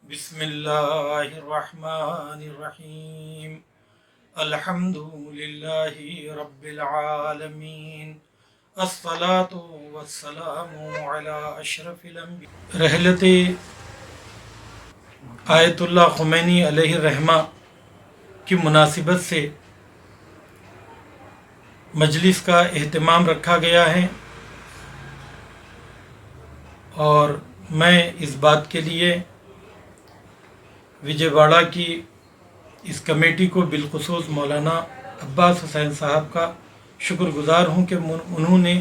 بسم اللہ الرحمن الرحیم الحمد للہ رب العالمین الصلاۃ والسلام علی اشرف الانبیاء۔ رحلت آیت اللہ خمینی علیہ الرحمہ کی مناسبت سے مجلس کا اہتمام رکھا گیا ہے اور میں اس بات کے لیے وجے واڑہ کی اس کمیٹی کو بالخصوص مولانا عباس حسین صاحب کا شکر گزار ہوں کہ انہوں نے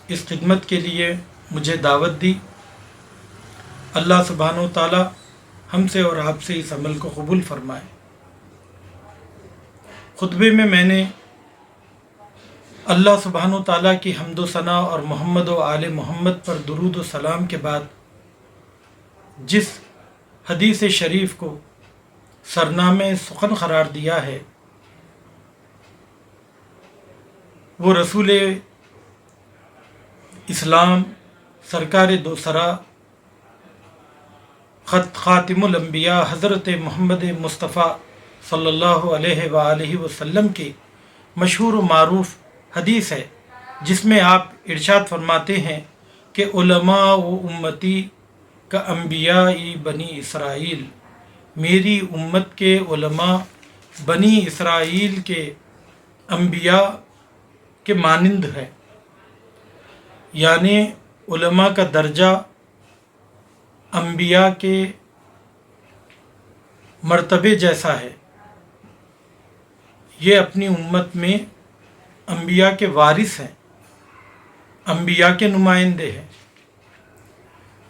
اس خدمت کے لیے مجھے دعوت دی۔ اللہ سبحانہ و تعالی ہم سے اور آپ سے اس عمل کو قبول فرمائے۔ خطبے میں نے اللہ سبحانہ و تعالی کی حمد و ثنا اور محمد و آل محمد پر درود و سلام کے بعد جس حدیث شریف کو سرنامہ سخن قرار دیا ہے وہ رسول اسلام سرکار دوسرا خاتم الانبیاء حضرت محمد مصطفیٰ صلی اللہ علیہ وآلہ وسلم کی مشہور و معروف حدیث ہے، جس میں آپ ارشاد فرماتے ہیں کہ علماء و امتی کا انبیاء بنی اسرائیل، میری امت کے علماء بنی اسرائیل کے انبیاء کے مانند ہے، یعنی علماء کا درجہ انبیاء کے مرتبے جیسا ہے۔ یہ اپنی امت میں انبیاء کے وارث ہیں، انبیاء کے نمائندے ہیں،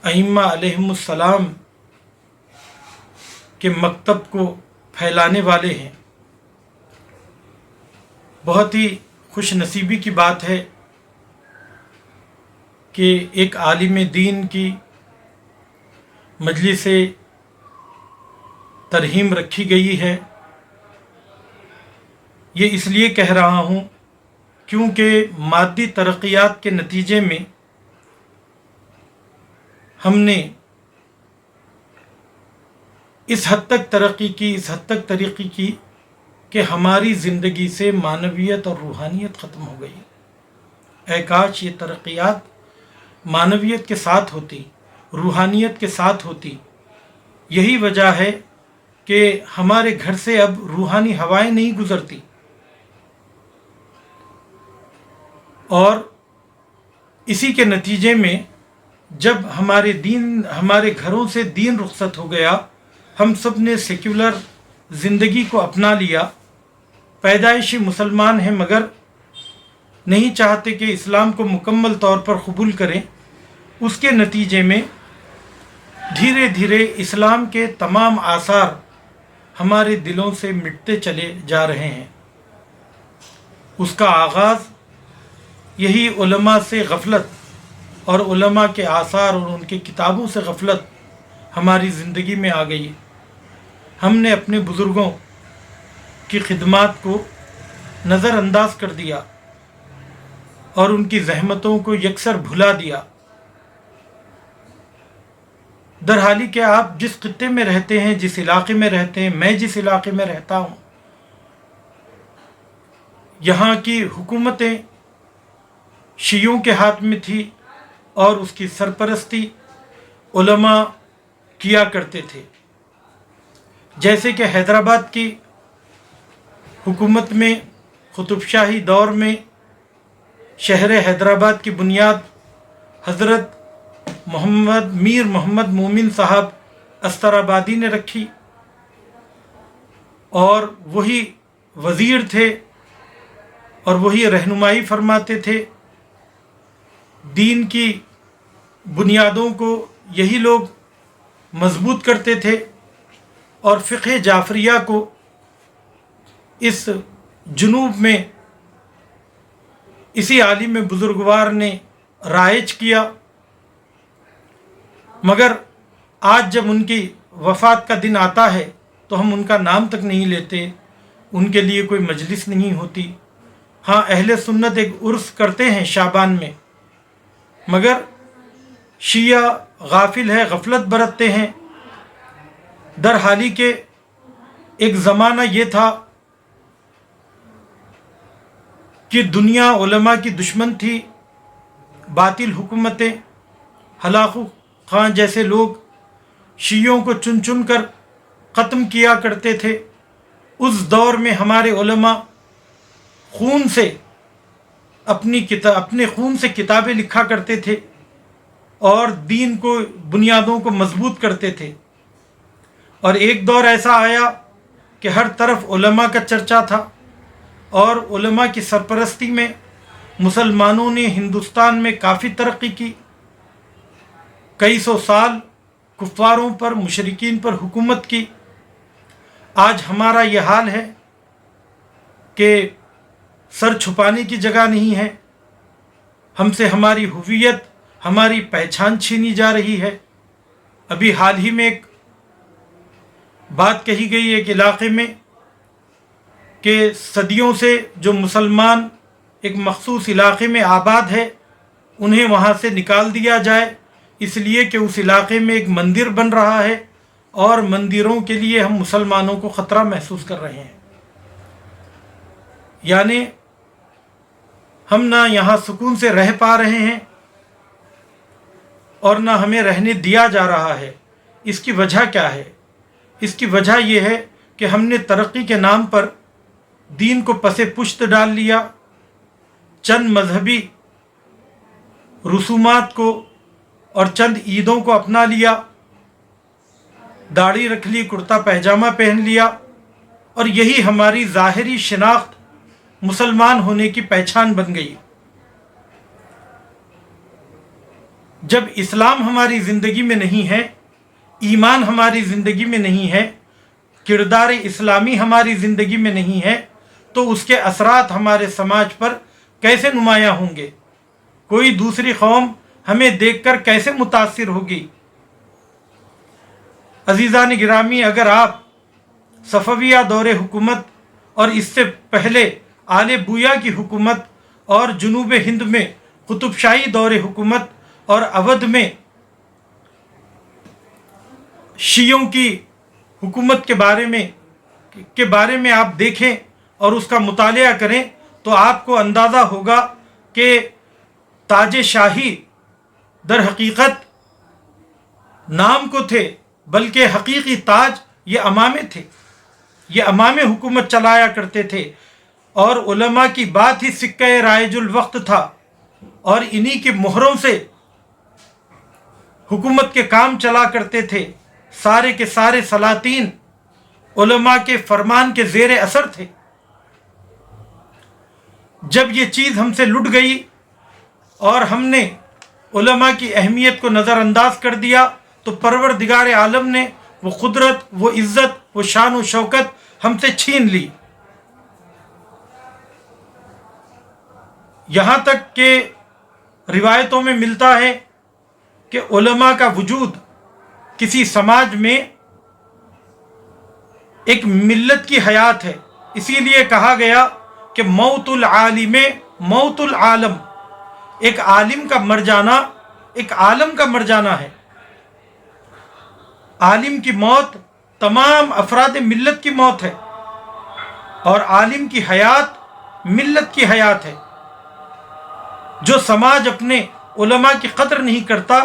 ائمہ علیہم السلام کے مکتب کو پھیلانے والے ہیں۔ بہت ہی خوش نصیبی کی بات ہے کہ ایک عالم دین کی مجلس ترحیم رکھی گئی ہے۔ یہ اس لیے کہہ رہا ہوں کیونکہ مادی ترقیات کے نتیجے میں ہم نے اس حد تک ترقی کی کہ ہماری زندگی سے معنویت اور روحانیت ختم ہو گئی۔ اے کاش یہ ترقیات معنویت کے ساتھ ہوتی، روحانیت کے ساتھ ہوتی۔ یہی وجہ ہے کہ ہمارے گھر سے اب روحانی ہوائیں نہیں گزرتی، اور اسی کے نتیجے میں جب ہمارے گھروں سے دین رخصت ہو گیا، ہم سب نے سیکولر زندگی کو اپنا لیا۔ پیدائشی مسلمان ہیں مگر نہیں چاہتے کہ اسلام کو مکمل طور پر قبول کریں۔ اس کے نتیجے میں دھیرے دھیرے اسلام کے تمام آثار ہمارے دلوں سے مٹتے چلے جا رہے ہیں۔ اس کا آغاز یہی علماء سے غفلت اور علماء کے آثار اور ان کی کتابوں سے غفلت ہماری زندگی میں آ گئی۔ ہم نے اپنے بزرگوں کی خدمات کو نظر انداز کر دیا اور ان کی زحمتوں کو یکسر بھلا دیا۔ درحالی کہ آپ جس خطے میں رہتے ہیں، جس علاقے میں رہتے ہیں، میں جس علاقے میں رہتا ہوں، یہاں کی حکومتیں شیعوں کے ہاتھ میں تھی اور اس کی سرپرستی علماء کیا کرتے تھے۔ جیسے کہ حیدرآباد کی حکومت میں قطب شاہی دور میں شہر حیدرآباد کی بنیاد حضرت میر محمد مومن صاحب استرآبادی نے رکھی، اور وہی وزیر تھے اور وہی رہنمائی فرماتے تھے۔ دین کی بنیادوں کو یہی لوگ مضبوط کرتے تھے، اور فقہ جعفریہ کو اس جنوب میں اسی عالم بزرگوار نے رائج کیا۔ مگر آج جب ان کی وفات کا دن آتا ہے تو ہم ان کا نام تک نہیں لیتے، ان کے لیے کوئی مجلس نہیں ہوتی۔ ہاں، اہل سنت ایک عرس کرتے ہیں شعبان میں، مگر شیعہ غافل ہے، غفلت برتتے ہیں در حالی کے ایک زمانہ یہ تھا کہ دنیا علماء کی دشمن تھی، باطل حکومتیں، ہلاکو خان جیسے لوگ شیعوں کو چن چن کر ختم کیا کرتے تھے۔ اس دور میں ہمارے علماء خون سے اپنے خون سے کتابیں لکھا کرتے تھے اور دین کو بنیادوں کو مضبوط کرتے تھے۔ اور ایک دور ایسا آیا کہ ہر طرف علماء کا چرچا تھا، اور علماء کی سرپرستی میں مسلمانوں نے ہندوستان میں کافی ترقی کی۔ کئی سو سال کفاروں پر، مشرکین پر حکومت کی۔ آج ہمارا یہ حال ہے کہ سر چھپانے کی جگہ نہیں ہے، ہم سے ہماری ہویت، ہماری پہچان چھینی جا رہی ہے۔ ابھی حال ہی میں ایک بات کہی گئی ایک علاقے میں کہ صدیوں سے جو مسلمان ایک مخصوص علاقے میں آباد ہے انہیں وہاں سے نکال دیا جائے، اس لیے کہ اس علاقے میں ایک مندر بن رہا ہے اور مندروں کے لیے ہم مسلمانوں کو خطرہ محسوس کر رہے ہیں۔ یعنی ہم نہ یہاں سکون سے رہ پا رہے ہیں اور نہ ہمیں رہنے دیا جا رہا ہے۔ اس کی وجہ کیا ہے؟ اس کی وجہ یہ ہے کہ ہم نے ترقی کے نام پر دین کو پس پشت ڈال لیا، چند مذہبی رسومات کو اور چند عیدوں کو اپنا لیا، داڑھی رکھ لی، کرتا پائجامہ پہن لیا، اور یہی ہماری ظاہری شناخت مسلمان ہونے کی پہچان بن گئی۔ جب اسلام ہماری زندگی میں نہیں ہے، ایمان ہماری زندگی میں نہیں ہے، کردار اسلامی ہماری زندگی میں نہیں ہے، تو اس کے اثرات ہمارے سماج پر کیسے نمایاں ہوں گے؟ کوئی دوسری قوم ہمیں دیکھ کر کیسے متاثر ہوگی؟ عزیزان گرامی، اگر آپ صفویہ دور حکومت اور اس سے پہلے آل بویا کی حکومت اور جنوب ہند میں قطب شاہی دور حکومت اور اودھ میں شیعوں کی حکومت کے بارے میں آپ دیکھیں اور اس کا مطالعہ کریں تو آپ کو اندازہ ہوگا کہ تاج شاہی در حقیقت نام کو تھے، بلکہ حقیقی تاج یہ امامے تھے، یہ امامے حکومت چلایا کرتے تھے، اور علماء کی بات ہی سکہ رائج الوقت تھا، اور انہی کے مہروں سے حکومت کے کام چلا کرتے تھے۔ سارے کے سارے سلاطین علماء کے فرمان کے زیر اثر تھے۔ جب یہ چیز ہم سے لٹ گئی اور ہم نے علماء کی اہمیت کو نظر انداز کر دیا تو پروردگار عالم نے وہ قدرت، وہ عزت، وہ شان و شوکت ہم سے چھین لی۔ یہاں تک کہ روایتوں میں ملتا ہے کہ علماء کا وجود کسی سماج میں ایک ملت کی حیات ہے۔ اسی لیے کہا گیا کہ موت العالم موت العالم، ایک عالم کا مر جانا ایک عالم کا مر جانا ہے۔ عالم کی موت تمام افراد ملت کی موت ہے، اور عالم کی حیات ملت کی حیات ہے۔ جو سماج اپنے علماء کی قدر نہیں کرتا،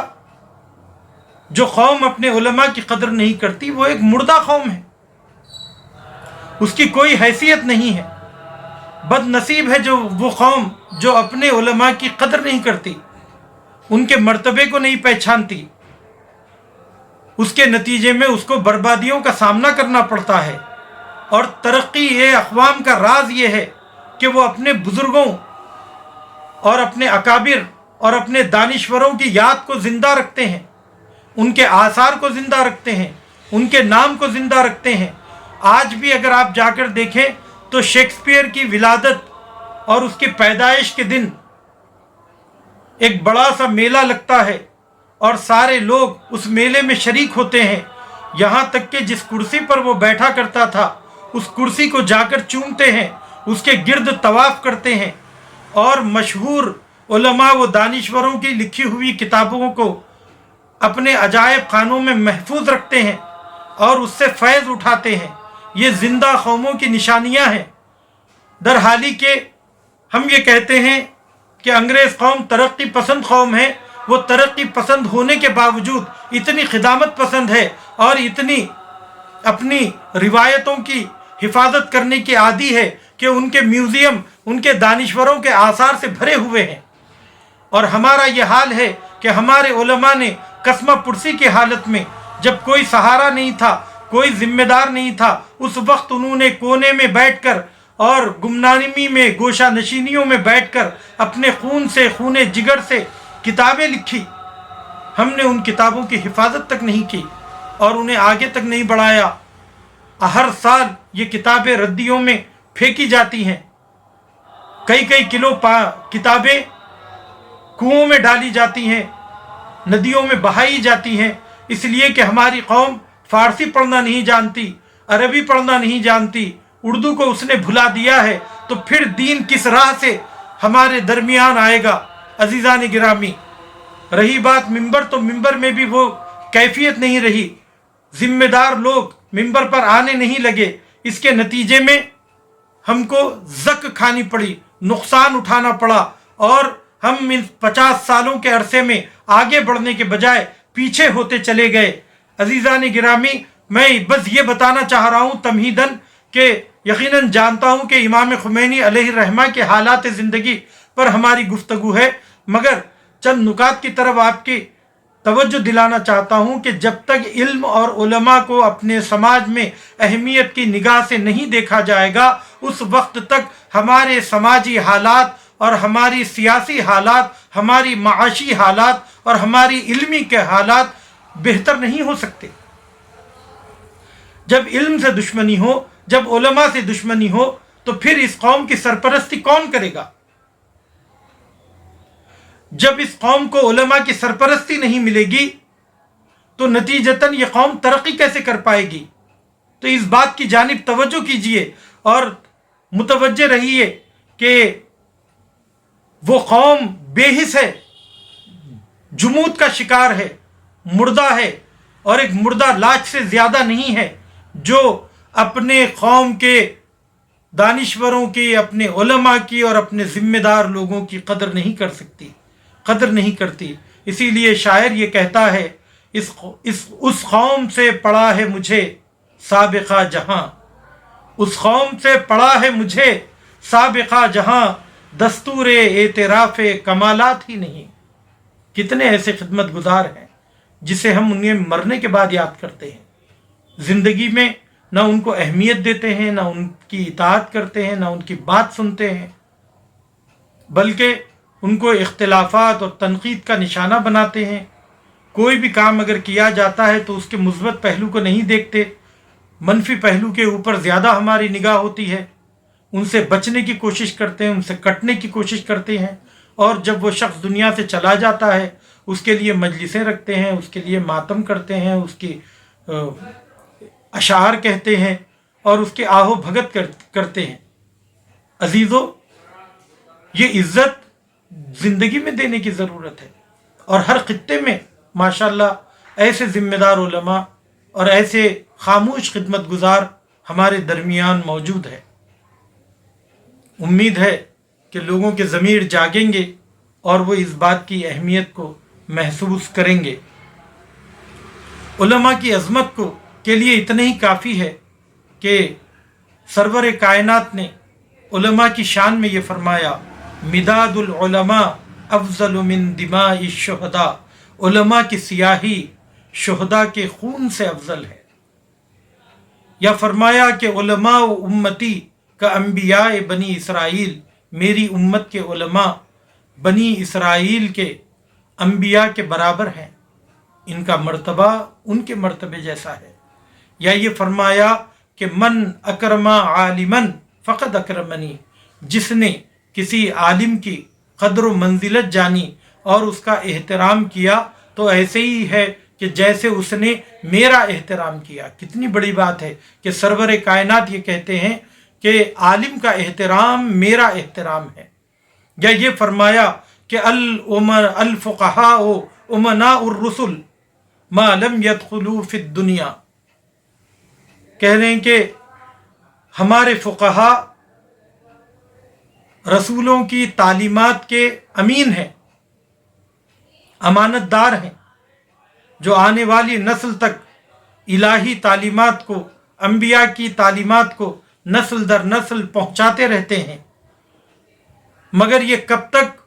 جو قوم اپنے علماء کی قدر نہیں کرتی، وہ ایک مردہ قوم ہے، اس کی کوئی حیثیت نہیں ہے۔ بد نصیب ہے جو وہ قوم جو اپنے علماء کی قدر نہیں کرتی، ان کے مرتبے کو نہیں پہچانتی، اس کے نتیجے میں اس کو بربادیوں کا سامنا کرنا پڑتا ہے۔ اور ترقی اقوام کا راز یہ ہے کہ وہ اپنے بزرگوں اور اپنے اکابر اور اپنے دانشوروں کی یاد کو زندہ رکھتے ہیں، ان کے آثار کو زندہ رکھتے ہیں، ان کے نام کو زندہ رکھتے ہیں۔ آج بھی اگر آپ جا کر دیکھیں تو شیکسپیئر کی ولادت اور اس کی پیدائش کے دن ایک بڑا سا میلہ لگتا ہے اور سارے لوگ اس میلے میں شریک ہوتے ہیں، یہاں تک کہ جس کرسی پر وہ بیٹھا کرتا تھا اس کرسی کو جا کر چومتے ہیں، اس کے گرد طواف کرتے ہیں، اور مشہور علماء و دانشوروں کی لکھی ہوئی کتابوں کو اپنے عجائب خانوں میں محفوظ رکھتے ہیں۔ اور اس سے فیض اٹھاتے ہیں، یہ زندہ قوموں کی نشانیاں ہیں۔ در حالی کہ ہم یہ کہتے ہیں کہ انگریز قوم ترقی پسند قوم ہے، وہ ترقی پسند ہونے کے باوجود اتنی خدامت پسند ہے اور اتنی اپنی روایتوں کی حفاظت کرنے کی عادی ہے کہ ان کے میوزیم ان کے دانشوروں کے آثار سے بھرے ہوئے ہیں۔ اور ہمارا یہ حال ہے کہ ہمارے علماء نے قسمہ پرسی کی حالت میں، جب کوئی سہارا نہیں تھا، کوئی ذمہ دار نہیں تھا، اس وقت انہوں نے کونے میں بیٹھ کر اور گمنامی میں گوشہ نشینیوں میں بیٹھ کر اپنے خون سے، خون جگر سے کتابیں لکھی۔ ہم نے ان کتابوں کی حفاظت تک نہیں کی اور انہیں آگے تک نہیں بڑھایا۔ ہر سال یہ کتابیں ردیوں میں پھینکی جاتی ہیں، کئی کلو کتابیں کنوؤں میں ڈالی جاتی ہیں، ندیوں میں بہائی جاتی ہیں، اس لیے کہ ہماری قوم فارسی پڑھنا نہیں جانتی، عربی پڑھنا نہیں جانتی، اردو کو اس نے بھلا دیا ہے، تو پھر دین کس راہ سے ہمارے درمیان آئے گا؟ عزیزان گرامی، رہی بات ممبر، تو ممبر میں بھی وہ کیفیت نہیں رہی، ذمہ دار لوگ ممبر پر آنے نہیں لگے، اس کے نتیجے میں ہم کو زک کھانی پڑی، نقصان اٹھانا پڑا، اور ہم ان 50 سالوں کے عرصے میں آگے بڑھنے کے بجائے پیچھے ہوتے چلے گئے۔ عزیزان گرامی، میں بس یہ بتانا چاہ رہا ہوں تمہیداً کہ یقیناً جانتا ہوں کہ امام خمینی علیہ الرحمہ کے حالات زندگی پر ہماری گفتگو ہے، مگر چند نکات کی طرف آپ کی توجہ دلانا چاہتا ہوں کہ جب تک علم اور علماء کو اپنے سماج میں اہمیت کی نگاہ سے نہیں دیکھا جائے گا، اس وقت تک ہمارے سماجی حالات اور ہماری سیاسی حالات، ہماری معاشی حالات اور ہماری علمی کے حالات بہتر نہیں ہو سکتے۔ جب علم سے دشمنی ہو، جب علماء سے دشمنی ہو، تو پھر اس قوم کی سرپرستی کون کرے گا؟ جب اس قوم کو علماء کی سرپرستی نہیں ملے گی تو نتیجتاً یہ قوم ترقی کیسے کر پائے گی؟ تو اس بات کی جانب توجہ کیجئے اور متوجہ رہیے کہ وہ قوم بے حس ہے، جمود کا شکار ہے، مردہ ہے، اور ایک مردہ لاش سے زیادہ نہیں ہے، جو اپنے قوم کے دانشوروں کی، اپنے علماء کی اور اپنے ذمہ دار لوگوں کی قدر نہیں کر سکتی، قدر نہیں کرتی۔ اسی لیے شاعر یہ کہتا ہے، اس قوم سے پڑا ہے مجھے سابقہ جہاں، اس قوم سے پڑا ہے مجھے سابقہ جہاں، دستور اعتراف کمالات ہی نہیں۔ کتنے ایسے خدمت گزار ہیں جسے ہم انہیں مرنے کے بعد یاد کرتے ہیں، زندگی میں نہ ان کو اہمیت دیتے ہیں، نہ ان کی اطاعت کرتے ہیں، نہ ان کی بات سنتے ہیں، بلکہ ان کو اختلافات اور تنقید کا نشانہ بناتے ہیں۔ کوئی بھی کام اگر کیا جاتا ہے تو اس کے مثبت پہلو کو نہیں دیکھتے، منفی پہلو کے اوپر زیادہ ہماری نگاہ ہوتی ہے، ان سے بچنے کی کوشش کرتے ہیں، ان سے کٹنے کی کوشش کرتے ہیں، اور جب وہ شخص دنیا سے چلا جاتا ہے اس کے لیے مجلسیں رکھتے ہیں، اس کے لیے ماتم کرتے ہیں، اس کی اشعار کہتے ہیں اور اس کے آہ و بھگت کرتے ہیں۔ عزیزو، یہ عزت زندگی میں دینے کی ضرورت ہے، اور ہر خطے میں ماشاءاللہ ایسے ذمہ دار علماء اور ایسے خاموش خدمت گزار ہمارے درمیان موجود ہے۔ امید ہے کہ لوگوں کے ضمیر جاگیں گے اور وہ اس بات کی اہمیت کو محسوس کریں گے۔ علماء کی عظمت کے لیے اتنا ہی کافی ہے کہ سرور کائنات نے علماء کی شان میں یہ فرمایا، مداد العلماء افضل من دماء الشہداء، علماء کی سیاہی شہداء کے خون سے افضل ہے۔ یا فرمایا کہ علماء امتی کا انبیاء بنی اسرائیل، میری امت کے علماء بنی اسرائیل کے انبیاء کے برابر ہیں، ان کا مرتبہ ان کے مرتبے جیسا ہے۔ یا یہ فرمایا کہ من اکرم عالما فقد اکرمنی، جس نے کسی عالم کی قدر و منزلت جانی اور اس کا احترام کیا تو ایسے ہی ہے کہ جیسے اس نے میرا احترام کیا۔ کتنی بڑی بات ہے کہ سرور کائنات یہ کہتے ہیں کہ عالم کا احترام میرا احترام ہے۔ یا یہ فرمایا کہ الفقہاء امناء الرسل ما لم يدخلوا فی الدنیا، کہہ رہے ہیں کہ ہمارے فقہا رسولوں کی تعلیمات کے امین ہیں، امانت دار ہیں، جو آنے والی نسل تک الہی تعلیمات کو، انبیاء کی تعلیمات کو نسل در نسل پہنچاتے رہتے ہیں، مگر یہ کب تک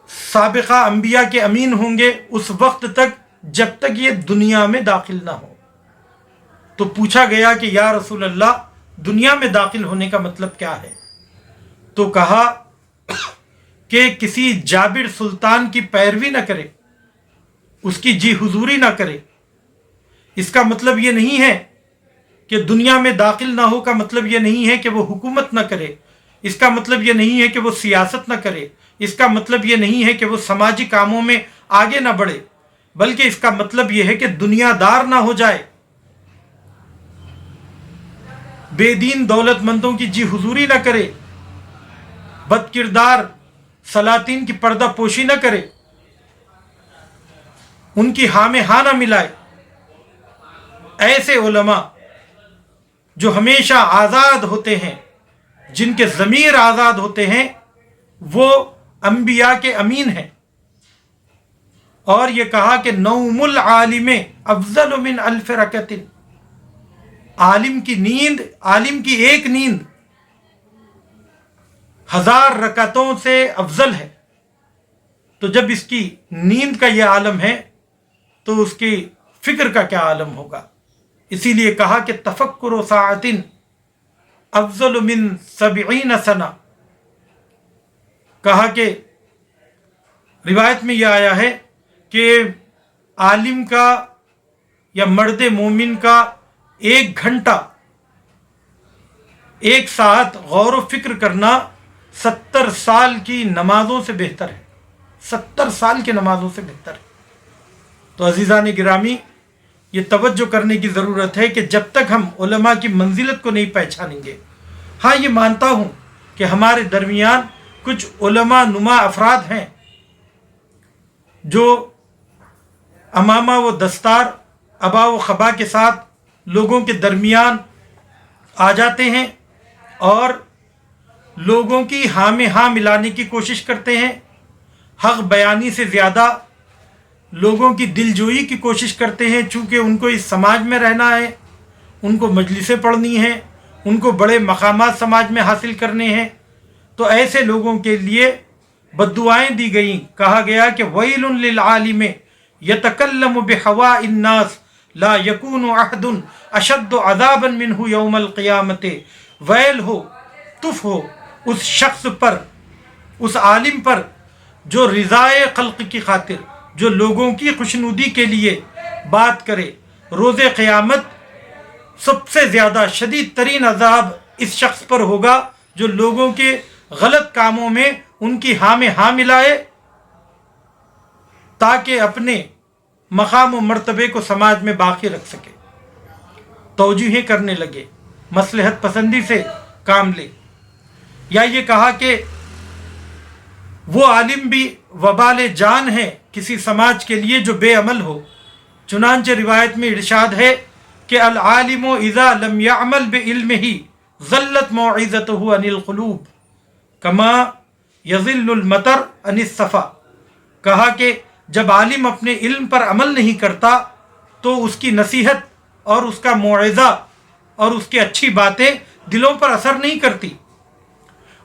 سابقہ انبیاء کے امین ہوں گے؟ اس وقت تک جب تک یہ دنیا میں داخل نہ ہو۔ تو پوچھا گیا کہ یا رسول اللہ، دنیا میں داخل ہونے کا مطلب کیا ہے؟ تو کہا کہ کسی جابر سلطان کی پیروی نہ کرے، اس کی جی حضوری نہ کرے۔ اس کا مطلب یہ نہیں ہے کہ دنیا میں داخل نہ ہو کا مطلب یہ نہیں ہے کہ وہ حکومت نہ کرے، اس کا مطلب یہ نہیں ہے کہ وہ سیاست نہ کرے، اس کا مطلب یہ نہیں ہے کہ وہ سماجی کاموں میں آگے نہ بڑھے، بلکہ اس کا مطلب یہ ہے کہ دنیا دار نہ ہو جائے، بے دین دولت مندوں کی جی حضوری نہ کرے، بد کردار سلاطین کی پردہ پوشی نہ کرے، ان کی ہاں میں ہاں نہ ملائے۔ ایسے علماء جو ہمیشہ آزاد ہوتے ہیں، جن کے ضمیر آزاد ہوتے ہیں، وہ انبیاء کے امین ہیں۔ اور یہ کہا کہ نوم العالم افضل من الف رکعت، عالم کی نیند، عالم کی ایک نیند 1000 رکعتوں سے افضل ہے۔ تو جب اس کی نیند کا یہ عالم ہے تو اس کی فکر کا کیا عالم ہوگا؟ اسی لیے کہا کہ تفکر ساعت افضل من 70 سنہ۔ کہا کہ روایت میں یہ آیا ہے کہ عالم کا یا مرد مومن کا 1 گھنٹہ، 1 ساعت غور و فکر کرنا 70 سال کی نمازوں سے بہتر ہے، 70 سال کی نمازوں سے بہتر ہے۔ تو عزیزان گرامی، یہ توجہ کرنے کی ضرورت ہے کہ جب تک ہم علماء کی منزلت کو نہیں پہچانیں گے، ہاں یہ مانتا ہوں کہ ہمارے درمیان کچھ علماء نما افراد ہیں جو امامہ و دستار، ابا و خبا کے ساتھ لوگوں کے درمیان آ جاتے ہیں اور لوگوں کی ہاں میں ہاں ملانے کی کوشش کرتے ہیں، حق بیانی سے زیادہ لوگوں کی دلجوئی کی کوشش کرتے ہیں، چونکہ ان کو اس سماج میں رہنا ہے، ان کو مجلسیں پڑھنی ہیں، ان کو بڑے مقامات سماج میں حاصل کرنے ہیں۔ تو ایسے لوگوں کے لیے بددعائیں دی گئیں، کہا گیا کہ ویل للعالم یتکلم بہواء الناس لا یکون احد اشد عذابا منہ یوم القیامت۔ ویل ہو، تف ہو اس شخص پر، اس عالم پر جو رضائے خلق کی خاطر، جو لوگوں کی خوشنودی کے لیے بات کرے۔ روز قیامت سب سے زیادہ شدید ترین عذاب اس شخص پر ہوگا جو لوگوں کے غلط کاموں میں ان کی ہاں میں ہاں ملائے تاکہ اپنے مقام و مرتبے کو سماج میں باقی رکھ سکے، توجیہیں کرنے لگے، مصلحت پسندی سے کام لے۔ یا یہ کہا کہ وہ عالم بھی وبال جان ہے کسی سماج کے لیے جو بے عمل ہو۔ چنانچہ روایت میں ارشاد ہے کہ العالم اذا لم يعمل بعلمه ظلت موعظته عن القلوب کما یظل المطر عن الصفا۔ کہا کہ جب عالم اپنے علم پر عمل نہیں کرتا تو اس کی نصیحت اور اس کا موعظہ اور اس کی اچھی باتیں دلوں پر اثر نہیں کرتی،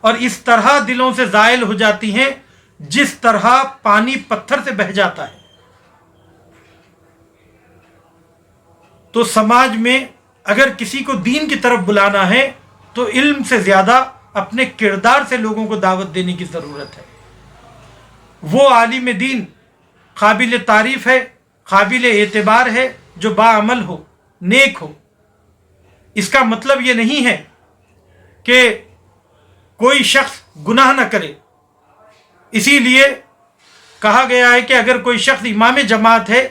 اور اس طرح دلوں سے زائل ہو جاتی ہیں جس طرح پانی پتھر سے بہہ جاتا ہے۔ تو سماج میں اگر کسی کو دین کی طرف بلانا ہے تو علم سے زیادہ اپنے کردار سے لوگوں کو دعوت دینے کی ضرورت ہے۔ وہ عالم دین قابل تعریف ہے، قابل اعتبار ہے جو باعمل ہو، نیک ہو۔ اس کا مطلب یہ نہیں ہے کہ کوئی شخص گناہ نہ کرے۔ اسی لیے کہا گیا ہے کہ اگر کوئی شخص امام جماعت ہے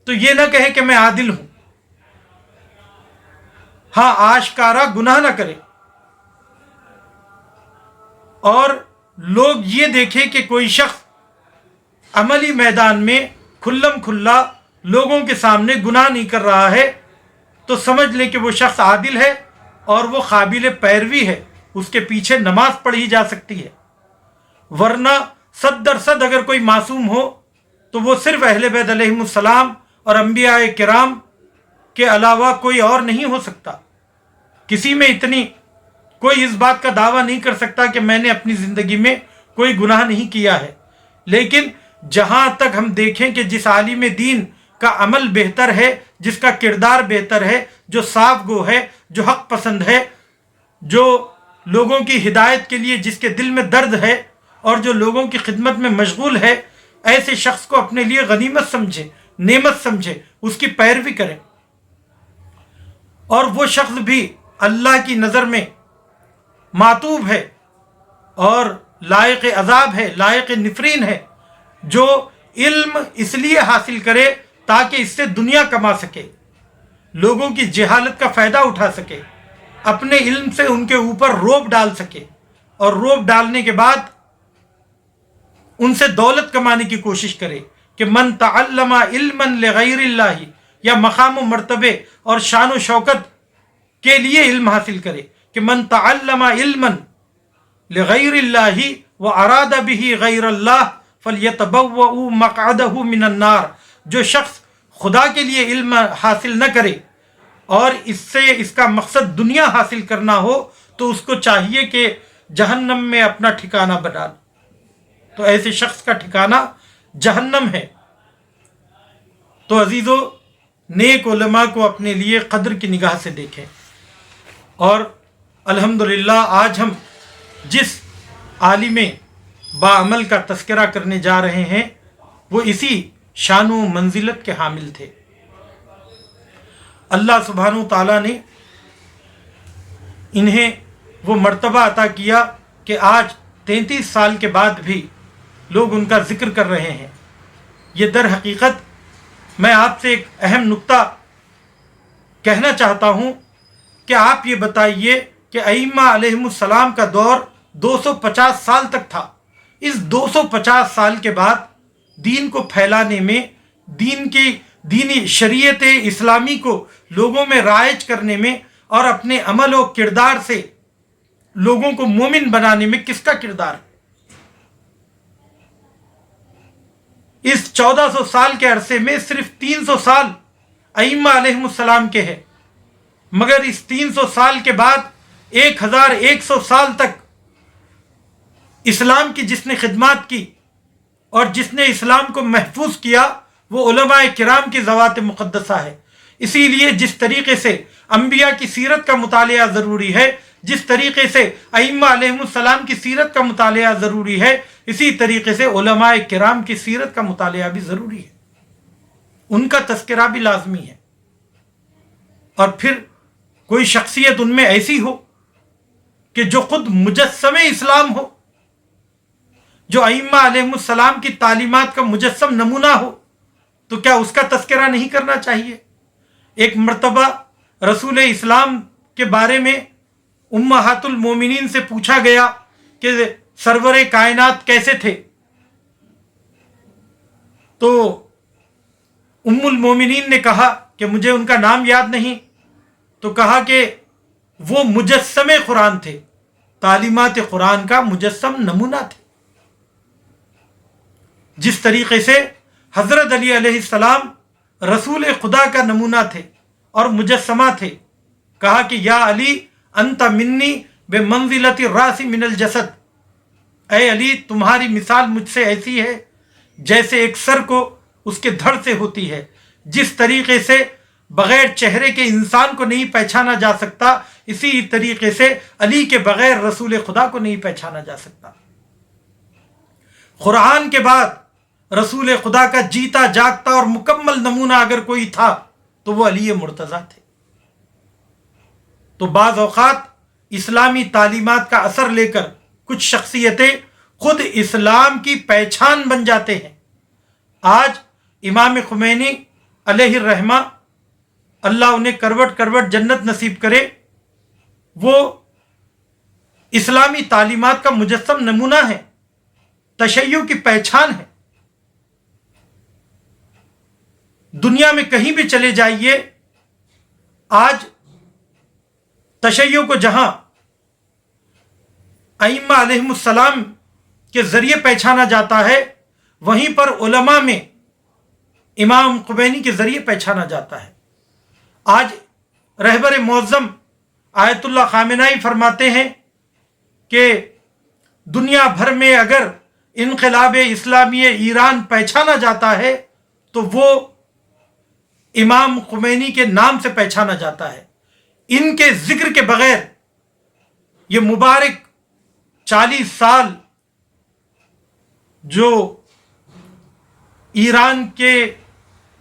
تو یہ نہ کہے کہ میں عادل ہوں، ہاں آشکارا گناہ نہ کرے، اور لوگ یہ دیکھیں کہ کوئی شخص عملی میدان میں کھلم کھلا لوگوں کے سامنے گناہ نہیں کر رہا ہے تو سمجھ لیں کہ وہ شخص عادل ہے اور وہ قابل پیروی ہے، اس کے پیچھے نماز پڑھی جا سکتی ہے۔ ورنہ 100% اگر کوئی معصوم ہو تو وہ صرف اہل بیت علیہم السلام اور انبیاء کرام کے علاوہ کوئی اور نہیں ہو سکتا۔ کسی میں اتنی کوئی اس بات کا دعویٰ نہیں کر سکتا کہ میں نے اپنی زندگی میں کوئی گناہ نہیں کیا ہے، لیکن جہاں تک ہم دیکھیں کہ جس عالم دین کا عمل بہتر ہے، جس کا کردار بہتر ہے، جو صاف گو ہے، جو حق پسند ہے، جو لوگوں کی ہدایت کے لیے جس کے دل میں درد ہے اور جو لوگوں کی خدمت میں مشغول ہے، ایسے شخص کو اپنے لیے غنیمت سمجھے، نعمت سمجھے، اس کی پیروی کریں۔ اور وہ شخص بھی اللہ کی نظر میں معتوب ہے اور لائق عذاب ہے، لائق نفرین ہے، جو علم اس لیے حاصل کرے تاکہ اس سے دنیا کما سکے، لوگوں کی جہالت کا فائدہ اٹھا سکے، اپنے علم سے ان کے اوپر روب ڈال سکے، اور روب ڈالنے کے بعد ان سے دولت کمانے کی کوشش کرے کہ من تعلم علما لغیر اللہ، یا مقام و مرتبے اور شان و شوکت کے لیے علم حاصل کرے کہ من تعلم علما لغیر اللہ واراد به غیر اللہ فلیتبوأ مقعدہ من النار۔ جو شخص خدا کے لیے علم حاصل نہ کرے اور اس سے اس کا مقصد دنیا حاصل کرنا ہو تو اس کو چاہیے کہ جہنم میں اپنا ٹھکانہ بنا لے، تو ایسے شخص کا ٹھکانہ جہنم ہے۔ تو عزیزو، نیک علماء کو اپنے لیے قدر کی نگاہ سے دیکھیں، اور الحمدللہ آج ہم جس عالم باعمل کا تذکرہ کرنے جا رہے ہیں وہ اسی شان و منزلت کے حامل تھے۔ اللہ سبحانہ تعالیٰ نے انہیں وہ مرتبہ عطا کیا کہ آج 33 سال کے بعد بھی لوگ ان کا ذکر کر رہے ہیں۔ یہ در حقیقت میں آپ سے ایک اہم نکتہ کہنا چاہتا ہوں کہ آپ یہ بتائیے کہ ائمہ علیہم السلام کا دور 250 سال تک تھا۔ اس 250 سال کے بعد دین کو پھیلانے میں، دینی شریعت اسلامی کو لوگوں میں رائج کرنے میں اور اپنے عمل و کردار سے لوگوں کو مومن بنانے میں کس کا کردار ہے؟ اس 1400 سال کے عرصے میں صرف 300 سال ائمہ علیہم السلام کے ہیں، مگر اس 300 سال کے بعد 1100 سال تک اسلام کی جس نے خدمات کی اور جس نے اسلام کو محفوظ کیا وہ علماء کرام کی ذوات مقدسہ ہے۔ اسی لیے جس طریقے سے انبیاء کی سیرت کا مطالعہ ضروری ہے، جس طریقے سے ائمہ علیہم السلام کی سیرت کا مطالعہ ضروری ہے، اسی طریقے سے علماء کرام کی سیرت کا مطالعہ بھی ضروری ہے، ان کا تذکرہ بھی لازمی ہے۔ اور پھر کوئی شخصیت ان میں ایسی ہو کہ جو خود مجسم اسلام ہو، جو ائمہ علیہم السلام کی تعلیمات کا مجسم نمونہ ہو، تو کیا اس کا تذکرہ نہیں کرنا چاہیے؟ ایک مرتبہ رسول اسلام کے بارے میں امہات المومنین سے پوچھا گیا کہ سرور کائنات کیسے تھے، تو ام المومنین نے کہا کہ مجھے ان کا نام یاد نہیں، تو کہا کہ وہ مجسم قرآن تھے، تعلیمات قرآن کا مجسم نمونہ تھے۔ جس طریقے سے حضرت علی علیہ السلام رسول خدا کا نمونہ تھے اور مجسمہ تھے، کہا کہ یا علی انت منی بمنزلۃ الراس من الجسد، اے علی تمہاری مثال مجھ سے ایسی ہے جیسے ایک سر کو اس کے دھڑ سے ہوتی ہے۔ جس طریقے سے بغیر چہرے کے انسان کو نہیں پہچانا جا سکتا، اسی طریقے سے علی کے بغیر رسول خدا کو نہیں پہچانا جا سکتا۔ قرآن کے بعد رسول خدا کا جیتا جاگتا اور مکمل نمونہ اگر کوئی تھا تو وہ علی مرتضیٰ تھے۔ تو بعض اوقات اسلامی تعلیمات کا اثر لے کر کچھ شخصیتیں خود اسلام کی پہچان بن جاتے ہیں۔ آج امام خمینی علیہ الرحمہ، اللہ انہیں کروٹ کروٹ جنت نصیب کرے، وہ اسلامی تعلیمات کا مجسم نمونہ ہے، تشیع کی پہچان ہے۔ دنیا میں کہیں بھی چلے جائیے، آج تشیع کو جہاں ائمہ علیہم السلام کے ذریعے پہچانا جاتا ہے، وہیں پر علماء میں امام خمینی کے ذریعے پہچانا جاتا ہے۔ آج رہبر معظم آیت اللہ خامنائی فرماتے ہیں کہ دنیا بھر میں اگر انقلاب اسلامی ایران پہچانا جاتا ہے تو وہ امام خمینی کے نام سے پہچانا جاتا ہے۔ ان کے ذکر کے بغیر یہ مبارک 40 سال جو ایران کے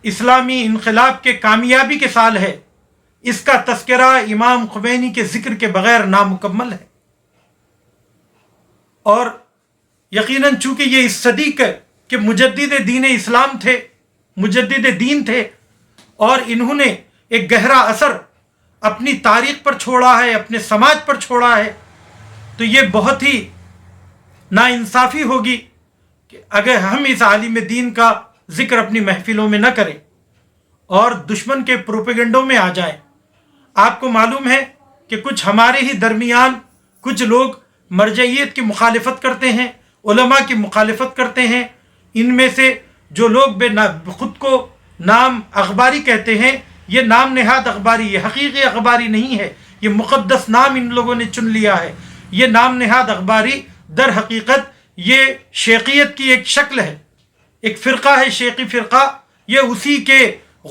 اسلامی انقلاب کے کامیابی کے سال ہے، اس کا تذکرہ امام خمینی کے ذکر کے بغیر نامکمل ہے۔ اور یقیناً چونکہ یہ اس صدی کے مجدد دین اسلام تھے، مجدد دین تھے، اور انہوں نے ایک گہرا اثر اپنی تاریخ پر چھوڑا ہے، اپنے سماج پر چھوڑا ہے، تو یہ بہت ہی ناانصافی ہوگی کہ اگر ہم اس عالم دین کا ذکر اپنی محفلوں میں نہ کریں اور دشمن کے پروپیگنڈوں میں آ جائیں۔ آپ کو معلوم ہے کہ کچھ ہمارے ہی درمیان کچھ لوگ مرجعیت کی مخالفت کرتے ہیں، علماء کی مخالفت کرتے ہیں۔ ان میں سے جو لوگ خود کو نام اخباری کہتے ہیں، یہ نام نہاد اخباری، یہ حقیقی اخباری نہیں ہے، یہ مقدس نام ان لوگوں نے چن لیا ہے۔ یہ نام نہاد اخباری در حقیقت یہ شیخیت کی ایک شکل ہے، ایک فرقہ ہے، شیخی فرقہ۔ یہ اسی کے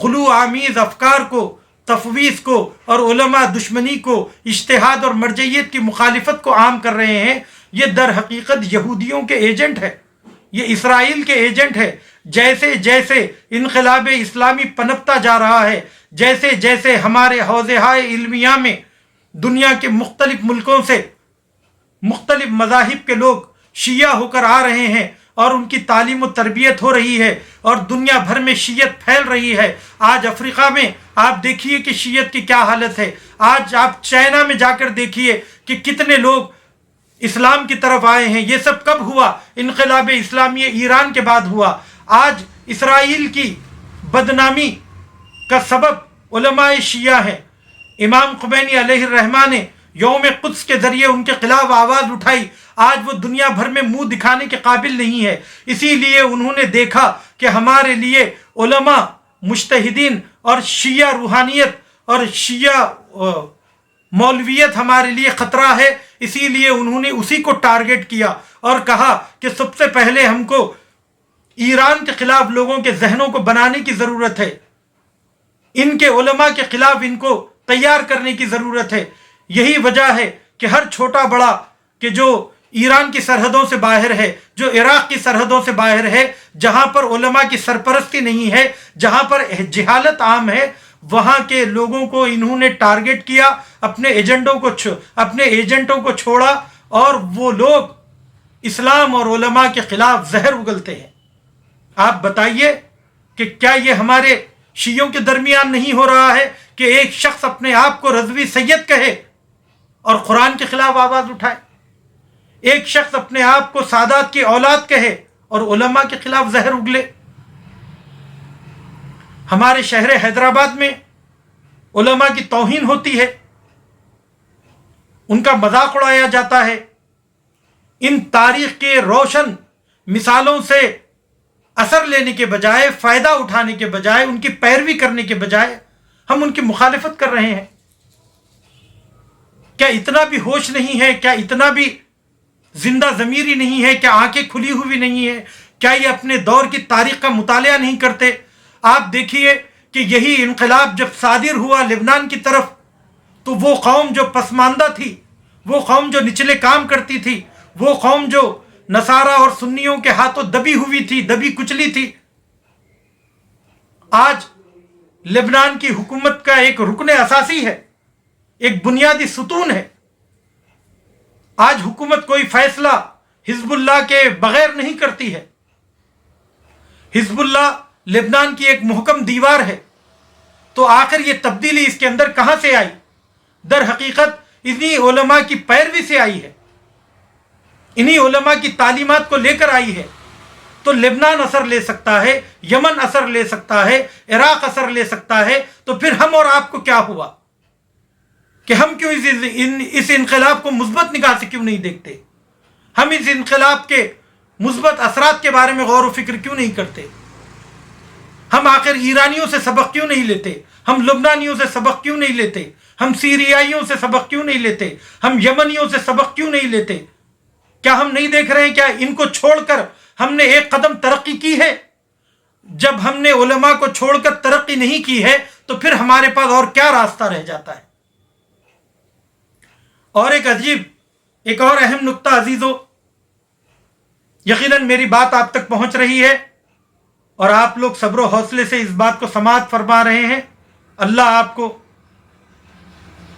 غلو آمیز افکار کو، تفویض کو اور علماء دشمنی کو، اجتہاد اور مرجعیت کی مخالفت کو عام کر رہے ہیں۔ یہ در حقیقت یہودیوں کے ایجنٹ ہے، یہ اسرائیل کے ایجنٹ ہے۔ جیسے جیسے انقلاب اسلامی پنپتا جا رہا ہے، جیسے جیسے ہمارے حوزہائے علمیہ میں دنیا کے مختلف ملکوں سے مختلف مذاہب کے لوگ شیعہ ہو کر آ رہے ہیں اور ان کی تعلیم و تربیت ہو رہی ہے اور دنیا بھر میں شیعت پھیل رہی ہے۔ آج افریقہ میں آپ دیکھیے کہ شیعت کی کیا حالت ہے۔ آج آپ چائنا میں جا کر دیکھیے کہ کتنے لوگ اسلام کی طرف آئے ہیں۔ یہ سب کب ہوا؟ انقلاب اسلامی ایران کے بعد ہوا۔ آج اسرائیل کی بدنامی کا سبب علماء شیعہ ہیں۔ امام خمینی علیہ الرحمہ نے یوم قدس کے ذریعے ان کے خلاف آواز اٹھائی۔ آج وہ دنیا بھر میں منہ دکھانے کے قابل نہیں ہے، اسی لیے انہوں نے دیکھا کہ ہمارے لیے علماء، مجتہدین اور شیعہ روحانیت اور شیعہ مولویت ہمارے لیے خطرہ ہے۔ اسی لیے انہوں نے اسی کو ٹارگٹ کیا اور کہا کہ سب سے پہلے ہم کو ایران کے خلاف لوگوں کے ذہنوں کو بنانے کی ضرورت ہے، ان کے علماء کے خلاف ان کو تیار کرنے کی ضرورت ہے۔ یہی وجہ ہے کہ ہر چھوٹا بڑا کہ جو ایران کی سرحدوں سے باہر ہے، جو عراق کی سرحدوں سے باہر ہے، جہاں پر علماء کی سرپرستی نہیں ہے، جہاں پر جہالت عام ہے، وہاں کے لوگوں کو انہوں نے ٹارگٹ کیا، اپنے ایجنٹوں کو چھوڑا، اور وہ لوگ اسلام اور علماء کے خلاف زہر اگلتے ہیں۔ آپ بتائیے کہ کیا یہ ہمارے شیعوں کے درمیان نہیں ہو رہا ہے کہ ایک شخص اپنے آپ کو رضوی سید کہے اور قرآن کے خلاف آواز اٹھائے؟ ایک شخص اپنے آپ کو سادات کی اولاد کہے اور علماء کے خلاف زہر اگلے۔ ہمارے شہر حیدرآباد میں علماء کی توہین ہوتی ہے، ان کا مذاق اڑایا جاتا ہے۔ ان تاریخ کے روشن مثالوں سے اثر لینے کے بجائے، فائدہ اٹھانے کے بجائے، ان کی پیروی کرنے کے بجائے ہم ان کی مخالفت کر رہے ہیں۔ کیا اتنا بھی ہوش نہیں ہے؟ کیا اتنا بھی زندہ ضمیری نہیں ہے؟ کیا آنکھیں کھلی ہوئی نہیں ہے؟ کیا یہ اپنے دور کی تاریخ کا مطالعہ نہیں کرتے؟ آپ دیکھیے کہ یہی انقلاب جب صادر ہوا لبنان کی طرف، تو وہ قوم جو پسماندہ تھی، وہ قوم جو نچلے کام کرتی تھی، وہ قوم جو نصارہ اور سنیوں کے ہاتھوں دبی ہوئی تھی، دبی کچلی تھی، آج لبنان کی حکومت کا ایک رکن اساسی ہے، ایک بنیادی ستون ہے۔ آج حکومت کوئی فیصلہ حزب اللہ کے بغیر نہیں کرتی ہے۔ حزب اللہ لبنان کی ایک محکم دیوار ہے، تو آخر یہ تبدیلی اس کے اندر کہاں سے آئی؟ در حقیقت انہی علماء کی پیروی سے آئی ہے، انہی علماء کی تعلیمات کو لے کر آئی ہے۔ تو لبنان اثر لے سکتا ہے، یمن اثر لے سکتا ہے، عراق اثر لے سکتا ہے، تو پھر ہم اور آپ کو کیا ہوا کہ ہم کیوں اس انقلاب کو مثبت نگاہ سے کیوں نہیں دیکھتے؟ ہم اس انقلاب کے مثبت اثرات کے بارے میں غور و فکر کیوں نہیں کرتے؟ ہم آخر ایرانیوں سے سبق کیوں نہیں لیتے؟ ہم لبنانیوں سے سبق کیوں نہیں لیتے؟ ہم سیریائیوں سے سبق کیوں نہیں لیتے؟ ہم یمنیوں سے سبق کیوں نہیں لیتے؟ کیا ہم نہیں دیکھ رہے ہیں؟ کیا ان کو چھوڑ کر ہم نے ایک قدم ترقی کی ہے؟ جب ہم نے علماء کو چھوڑ کر ترقی نہیں کی ہے تو پھر ہمارے پاس اور کیا راستہ رہ جاتا ہے؟ اور ایک اور اہم نقطہ عزیزو، یقیناً میری بات آپ تک پہنچ رہی ہے اور آپ لوگ صبر و حوصلے سے اس بات کو سماعت فرما رہے ہیں۔ اللہ آپ کو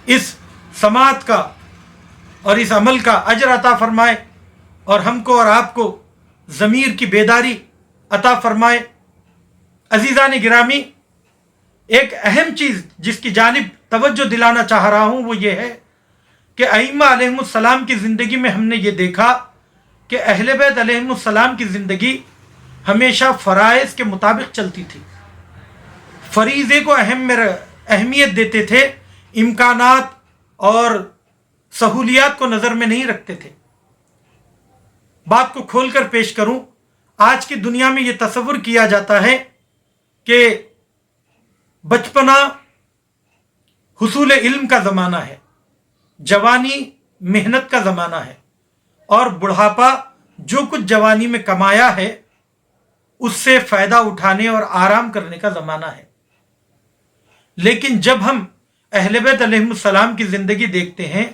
اس سماعت کا اور اس عمل کا اجر عطا فرمائے اور ہم کو اور آپ کو ضمیر کی بیداری عطا فرمائے۔ عزیزان گرامی، ایک اہم چیز جس کی جانب توجہ دلانا چاہ رہا ہوں وہ یہ ہے کہ ائمہ علیہم السلام کی زندگی میں ہم نے یہ دیکھا کہ اہل بیت علیہم السلام کی زندگی ہمیشہ فرائض کے مطابق چلتی تھی، فریضے کو اہمیت دیتے تھے، امکانات اور سہولیات کو نظر میں نہیں رکھتے تھے۔ بات کو کھول کر پیش کروں، آج کی دنیا میں یہ تصور کیا جاتا ہے کہ بچپنا حصول علم کا زمانہ ہے، جوانی محنت کا زمانہ ہے، اور بڑھاپا جو کچھ جوانی میں کمایا ہے اس سے فائدہ اٹھانے اور آرام کرنے کا زمانہ ہے۔ لیکن جب ہم اہل بیت علیہم السلام کی زندگی دیکھتے ہیں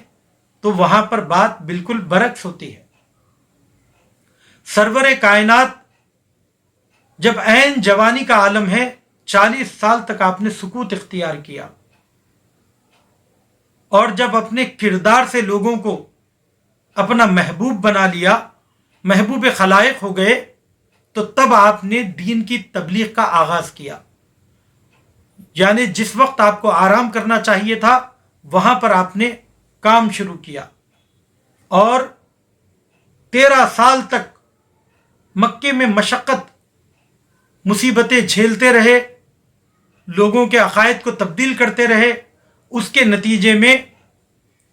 تو وہاں پر بات بالکل برعکس ہوتی ہے۔ سرور کائنات جب عین جوانی کا عالم ہے، 40 سال تک آپ نے سکوت اختیار کیا، اور جب اپنے کردار سے لوگوں کو اپنا محبوب بنا لیا، محبوب خلائق ہو گئے، تو تب آپ نے دین کی تبلیغ کا آغاز کیا۔ یعنی جس وقت آپ کو آرام کرنا چاہیے تھا وہاں پر آپ نے کام شروع کیا، اور 13 سال تک مکے میں مشقت مصیبتیں جھیلتے رہے، لوگوں کے عقائد کو تبدیل کرتے رہے۔ اس کے نتیجے میں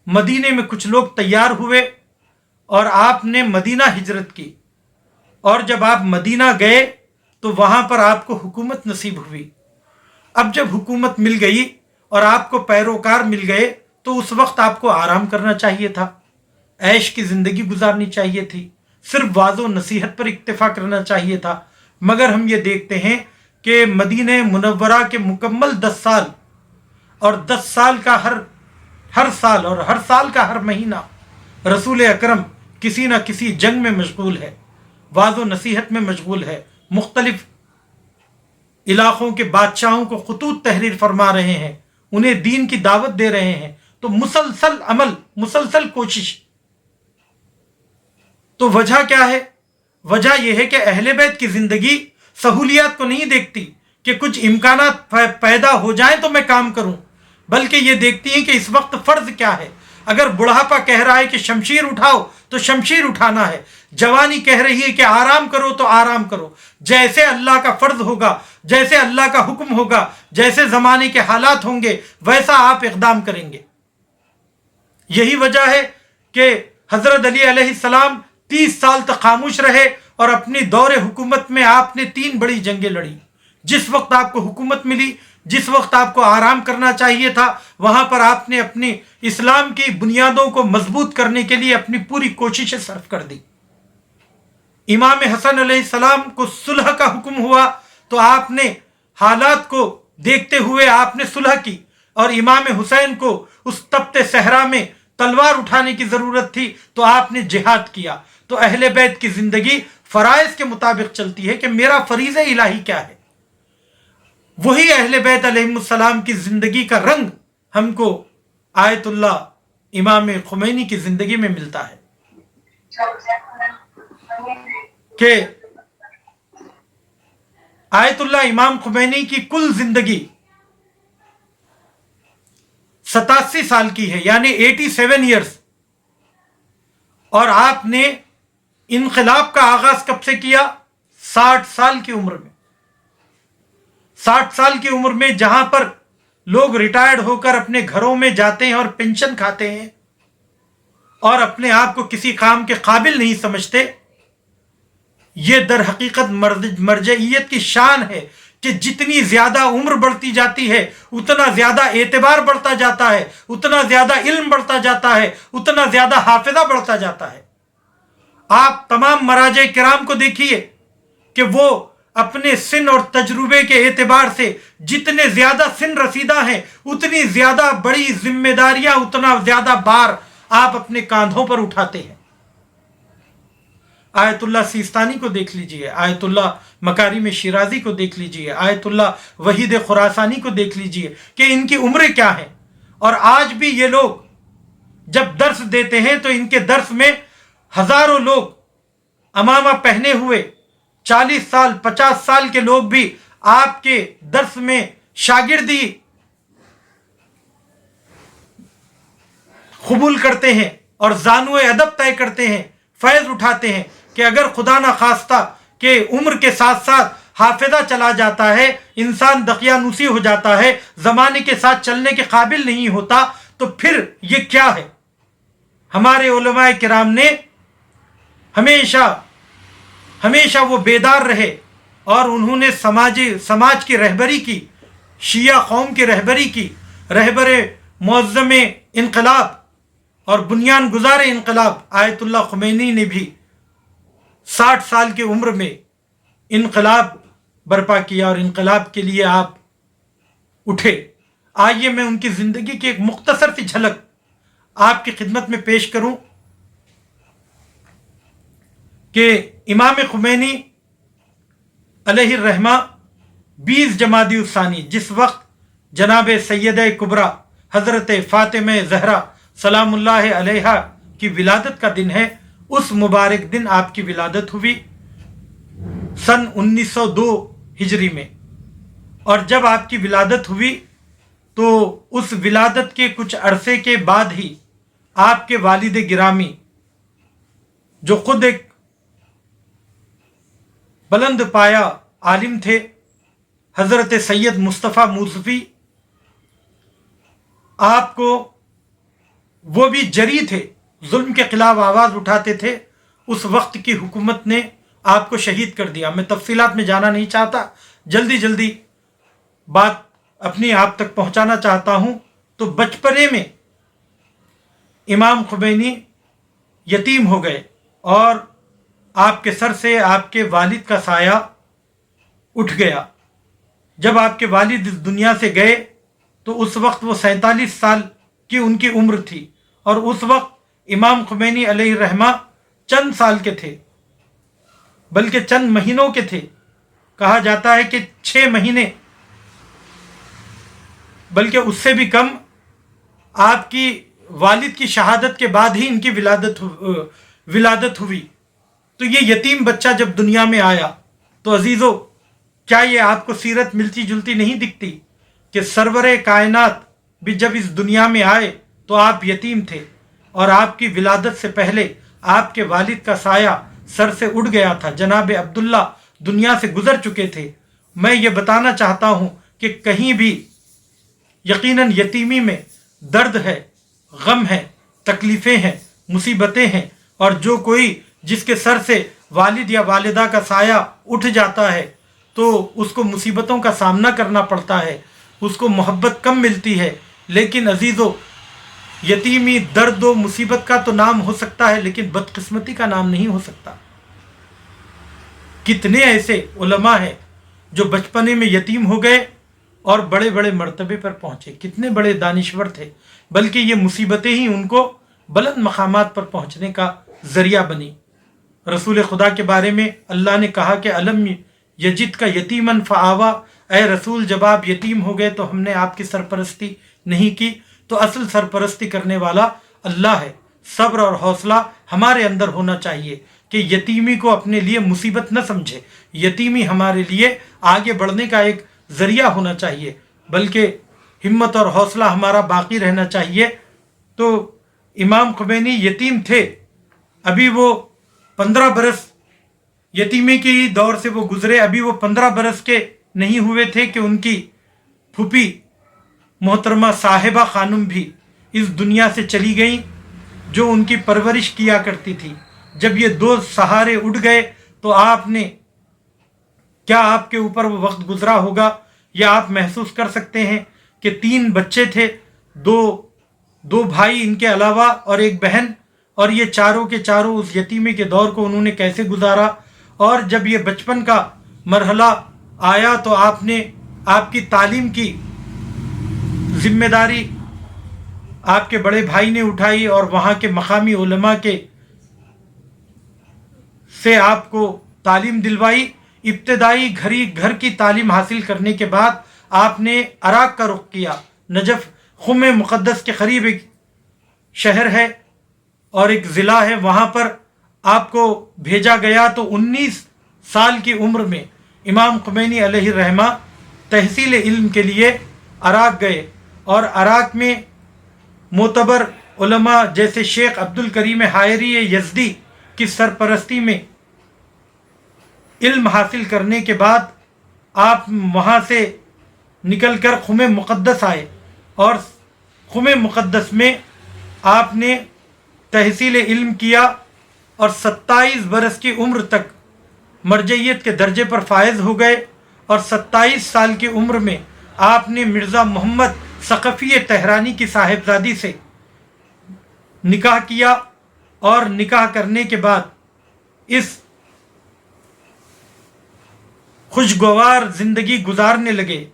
مدینے میں کچھ لوگ تیار ہوئے اور آپ نے مدینہ ہجرت کی، اور جب آپ مدینہ گئے تو وہاں پر آپ کو حکومت نصیب ہوئی۔ اب جب حکومت مل گئی اور آپ کو پیروکار مل گئے تو اس وقت آپ کو آرام کرنا چاہیے تھا، عیش کی زندگی گزارنی چاہیے تھی، صرف وعظ و نصیحت پر اکتفا کرنا چاہیے تھا۔ مگر ہم یہ دیکھتے ہیں کہ مدینہ منورہ کے مکمل 10 سال، اور 10 سال کا ہر سال اور ہر سال کا ہر مہینہ رسول اکرم کسی نہ کسی جنگ میں مشغول ہے، وعظ و نصیحت میں مشغول ہے، مختلف علاقوں کے بادشاہوں کو خطوط تحریر فرما رہے ہیں، انہیں دین کی دعوت دے رہے ہیں۔ تو مسلسل عمل، مسلسل کوشش۔ تو وجہ کیا ہے؟ وجہ یہ ہے کہ اہل بیت کی زندگی سہولیات کو نہیں دیکھتی کہ کچھ امکانات پیدا ہو جائیں تو میں کام کروں، بلکہ یہ دیکھتی ہیں کہ اس وقت فرض کیا ہے۔ اگر بڑھاپا کہہ رہا ہے کہ شمشیر اٹھاؤ تو شمشیر اٹھانا ہے، جوانی کہہ رہی ہے کہ آرام کرو تو آرام کرو، جیسے اللہ کا فرض ہوگا، جیسے اللہ کا حکم ہوگا، جیسے زمانے کے حالات ہوں گے ویسا آپ اقدام کریں گے۔ یہی وجہ ہے کہ حضرت علی علیہ السلام 30 سال تک خاموش رہے، اور اپنی دور حکومت میں آپ نے 3 بڑی جنگیں لڑی۔ جس وقت آپ کو حکومت ملی، جس وقت آپ کو آرام کرنا چاہیے تھا، وہاں پر آپ نے اپنی اسلام کی بنیادوں کو مضبوط کرنے کے لیے اپنی پوری کوششیں صرف کر دی۔ امام حسن علیہ السلام کو صلح کا حکم ہوا تو آپ نے حالات کو دیکھتے ہوئے آپ نے صلح کی، اور امام حسین کو اس تپتے صحرا میں تلوار اٹھانے کی ضرورت تھی تو آپ نے جہاد کیا۔ تو اہل بیت کی زندگی فرائض کے مطابق چلتی ہے کہ میرا فریضہ الہی کیا ہے۔ وہی اہل بیت علیہم السلام کی زندگی کا رنگ ہم کو آیت اللہ امام خمینی کی زندگی میں ملتا ہے کہ آیت اللہ امام خمینی کی کل زندگی 87 سال کی ہے، یعنی 87 ایئرز، اور آپ نے انقلاب کا آغاز کب سے کیا؟ 60 سال کی عمر میں، 60 سال کی عمر میں جہاں پر لوگ ریٹائرڈ ہو کر اپنے گھروں میں جاتے ہیں اور پینشن کھاتے ہیں اور اپنے آپ کو کسی کام کے قابل نہیں سمجھتے، یہ در حقیقت مرجعیت کی شان ہے کہ جتنی زیادہ عمر بڑھتی جاتی ہے اتنا زیادہ اعتبار بڑھتا جاتا ہے، اتنا زیادہ علم بڑھتا جاتا ہے، اتنا زیادہ حافظہ بڑھتا جاتا ہے۔ آپ تمام مراجع کرام کو دیکھیے کہ وہ اپنے سن اور تجربے کے اعتبار سے جتنے زیادہ سن رسیدہ ہیں اتنی زیادہ بڑی ذمہ داریاں، اتنا زیادہ بار آپ اپنے کاندھوں پر اٹھاتے ہیں۔ آیت اللہ سیستانی کو دیکھ لیجئے، آیت اللہ مکارم شیرازی کو دیکھ لیجئے، آیت اللہ وحید خراسانی کو دیکھ لیجئے کہ ان کی عمریں کیا ہیں، اور آج بھی یہ لوگ جب درس دیتے ہیں تو ان کے درس میں ہزاروں لوگ امامہ پہنے ہوئے 40 سال 50 سال کے لوگ بھی آپ کے درس میں شاگردی قبول کرتے ہیں اور زانو ادب طے کرتے ہیں، فیض اٹھاتے ہیں کہ اگر خدا نہ خواستہ کہ عمر کے ساتھ ساتھ حافظہ چلا جاتا ہے، انسان دقیانوسی ہو جاتا ہے، زمانے کے ساتھ چلنے کے قابل نہیں ہوتا، تو پھر یہ کیا ہے؟ ہمارے علماء کرام نے ہمیشہ وہ بیدار رہے اور انہوں نے سماج کی رہبری کی، شیعہ قوم کی رہبری کی، رہبر معظم انقلاب اور بنیان گزار انقلاب آیت اللہ خمینی نے بھی 60 سال کی عمر میں انقلاب برپا کیا اور انقلاب کے لیے آپ اٹھے۔ آئیے میں ان کی زندگی کی ایک مختصر سی جھلک آپ کی خدمت میں پیش کروں کہ امام خمینی علیہ الرحمہ 20 جمادی الثانی، جس وقت جناب سیدہ کبریٰ حضرت فاطمہ زہرا سلام اللہ علیہا کی ولادت کا دن ہے، اس مبارک دن آپ کی ولادت ہوئی سن 1902 ہجری میں۔ اور جب آپ کی ولادت ہوئی تو اس ولادت کے کچھ عرصے کے بعد ہی آپ کے والد گرامی، جو خود ایک بلند پایا عالم تھے، حضرت سید مصطفیٰ موسفی، آپ کو وہ بھی جری تھے، ظلم کے خلاف آواز اٹھاتے تھے، اس وقت کی حکومت نے آپ کو شہید کر دیا۔ میں تفصیلات میں جانا نہیں چاہتا، جلدی بات اپنی آپ تک پہنچانا چاہتا ہوں۔ تو بچپنے میں امام خمینی یتیم ہو گئے اور آپ کے سر سے آپ کے والد کا سایہ اٹھ گیا۔ جب آپ کے والد اس دنیا سے گئے تو اس وقت وہ 47 سال کی ان کی عمر تھی، اور اس وقت امام خمینی علیہ الرحمہ چند سال کے تھے، بلکہ چند مہینوں کے تھے۔ کہا جاتا ہے کہ 6 مہینے، بلکہ اس سے بھی کم، آپ کی والد کی شہادت کے بعد ہی ان کی ولادت ہوئی۔ تو یہ یتیم بچہ جب دنیا میں آیا تو عزیزو، کیا یہ آپ کو سیرت ملتی جلتی نہیں دکھتی کہ سرور کائنات بھی جب اس دنیا میں آئے تو آپ یتیم تھے، اور آپ کی ولادت سے پہلے آپ کے والد کا سایہ سر سے اڑ گیا تھا، جناب عبداللہ دنیا سے گزر چکے تھے۔ میں یہ بتانا چاہتا ہوں کہ کہیں بھی یقیناً یتیمی میں درد ہے، غم ہے، تکلیفیں ہیں، مصیبتیں ہیں، اور جو کوئی جس کے سر سے والد یا والدہ کا سایہ اٹھ جاتا ہے تو اس کو مصیبتوں کا سامنا کرنا پڑتا ہے، اس کو محبت کم ملتی ہے۔ لیکن عزیزو، یتیمی درد و مصیبت کا تو نام ہو سکتا ہے، لیکن بدقسمتی کا نام نہیں ہو سکتا۔ کتنے ایسے علماء ہیں جو بچپنے میں یتیم ہو گئے اور بڑے بڑے مرتبے پر پہنچے، کتنے بڑے دانشور تھے، بلکہ یہ مصیبتیں ہی ان کو بلند مقامات پر پہنچنے کا ذریعہ بنی۔ رسول خدا کے بارے میں اللہ نے کہا کہ الم یجد کا یتیمن فآوا، اے رسول جب آپ یتیم ہو گئے تو ہم نے آپ کی سرپرستی نہیں کی۔ تو اصل سرپرستی کرنے والا اللہ ہے۔ صبر اور حوصلہ ہمارے اندر ہونا چاہیے کہ یتیمی کو اپنے لیے مصیبت نہ سمجھے، یتیمی ہمارے لیے آگے بڑھنے کا ایک ذریعہ ہونا چاہیے، بلکہ ہمت اور حوصلہ ہمارا باقی رہنا چاہیے۔ تو امام خمینی یتیم تھے، ابھی وہ 15 برس یتیمی کی دور سے وہ گزرے. ابھی وہ 15 برس کے نہیں ہوئے تھے کہ ان کی پھوپھی محترمہ صاحبہ خانم بھی اس دنیا سے چلی گئیں جو ان کی پرورش کیا کرتی تھی. جب یہ دو سہارے اٹھ گئے تو آپ نے کیا آپ کے اوپر وہ وقت گزرا ہوگا، یا آپ محسوس کر سکتے ہیں کہ 3 بچے تھے، دو بھائی ان کے علاوہ اور ایک بہن، اور یہ چاروں کے چاروں اس یتیمی کے دور کو انہوں نے کیسے گزارا. اور جب یہ بچپن کا مرحلہ آیا تو آپ کی تعلیم کی ذمہ داری آپ کے بڑے بھائی نے اٹھائی، اور وہاں کے مقامی علماء سے آپ کو تعلیم دلوائی. ابتدائی گھر کی تعلیم حاصل کرنے کے بعد آپ نے عراق کا رخ کیا. نجف خم مقدس کے قریب ایک شہر ہے اور ایک ضلع ہے، وہاں پر آپ کو بھیجا گیا. تو 19 سال کی عمر میں امام خمینی علیہ الرحمہ تحصیل علم کے لیے عراق گئے، اور عراق میں معتبر علماء جیسے شیخ عبد الکریم حائری یزدی کی سرپرستی میں علم حاصل کرنے کے بعد آپ وہاں سے نکل کر خم مقدس آئے، اور خم مقدس میں آپ نے تحصیل علم کیا، اور 27 برس کی عمر تک مرجعیت کے درجے پر فائز ہو گئے. اور 27 سال کی عمر میں آپ نے مرزا محمد ثقفی تہرانی کی صاحبزادی سے نکاح کیا، اور نکاح کرنے کے بعد اس خوشگوار زندگی گزارنے لگے.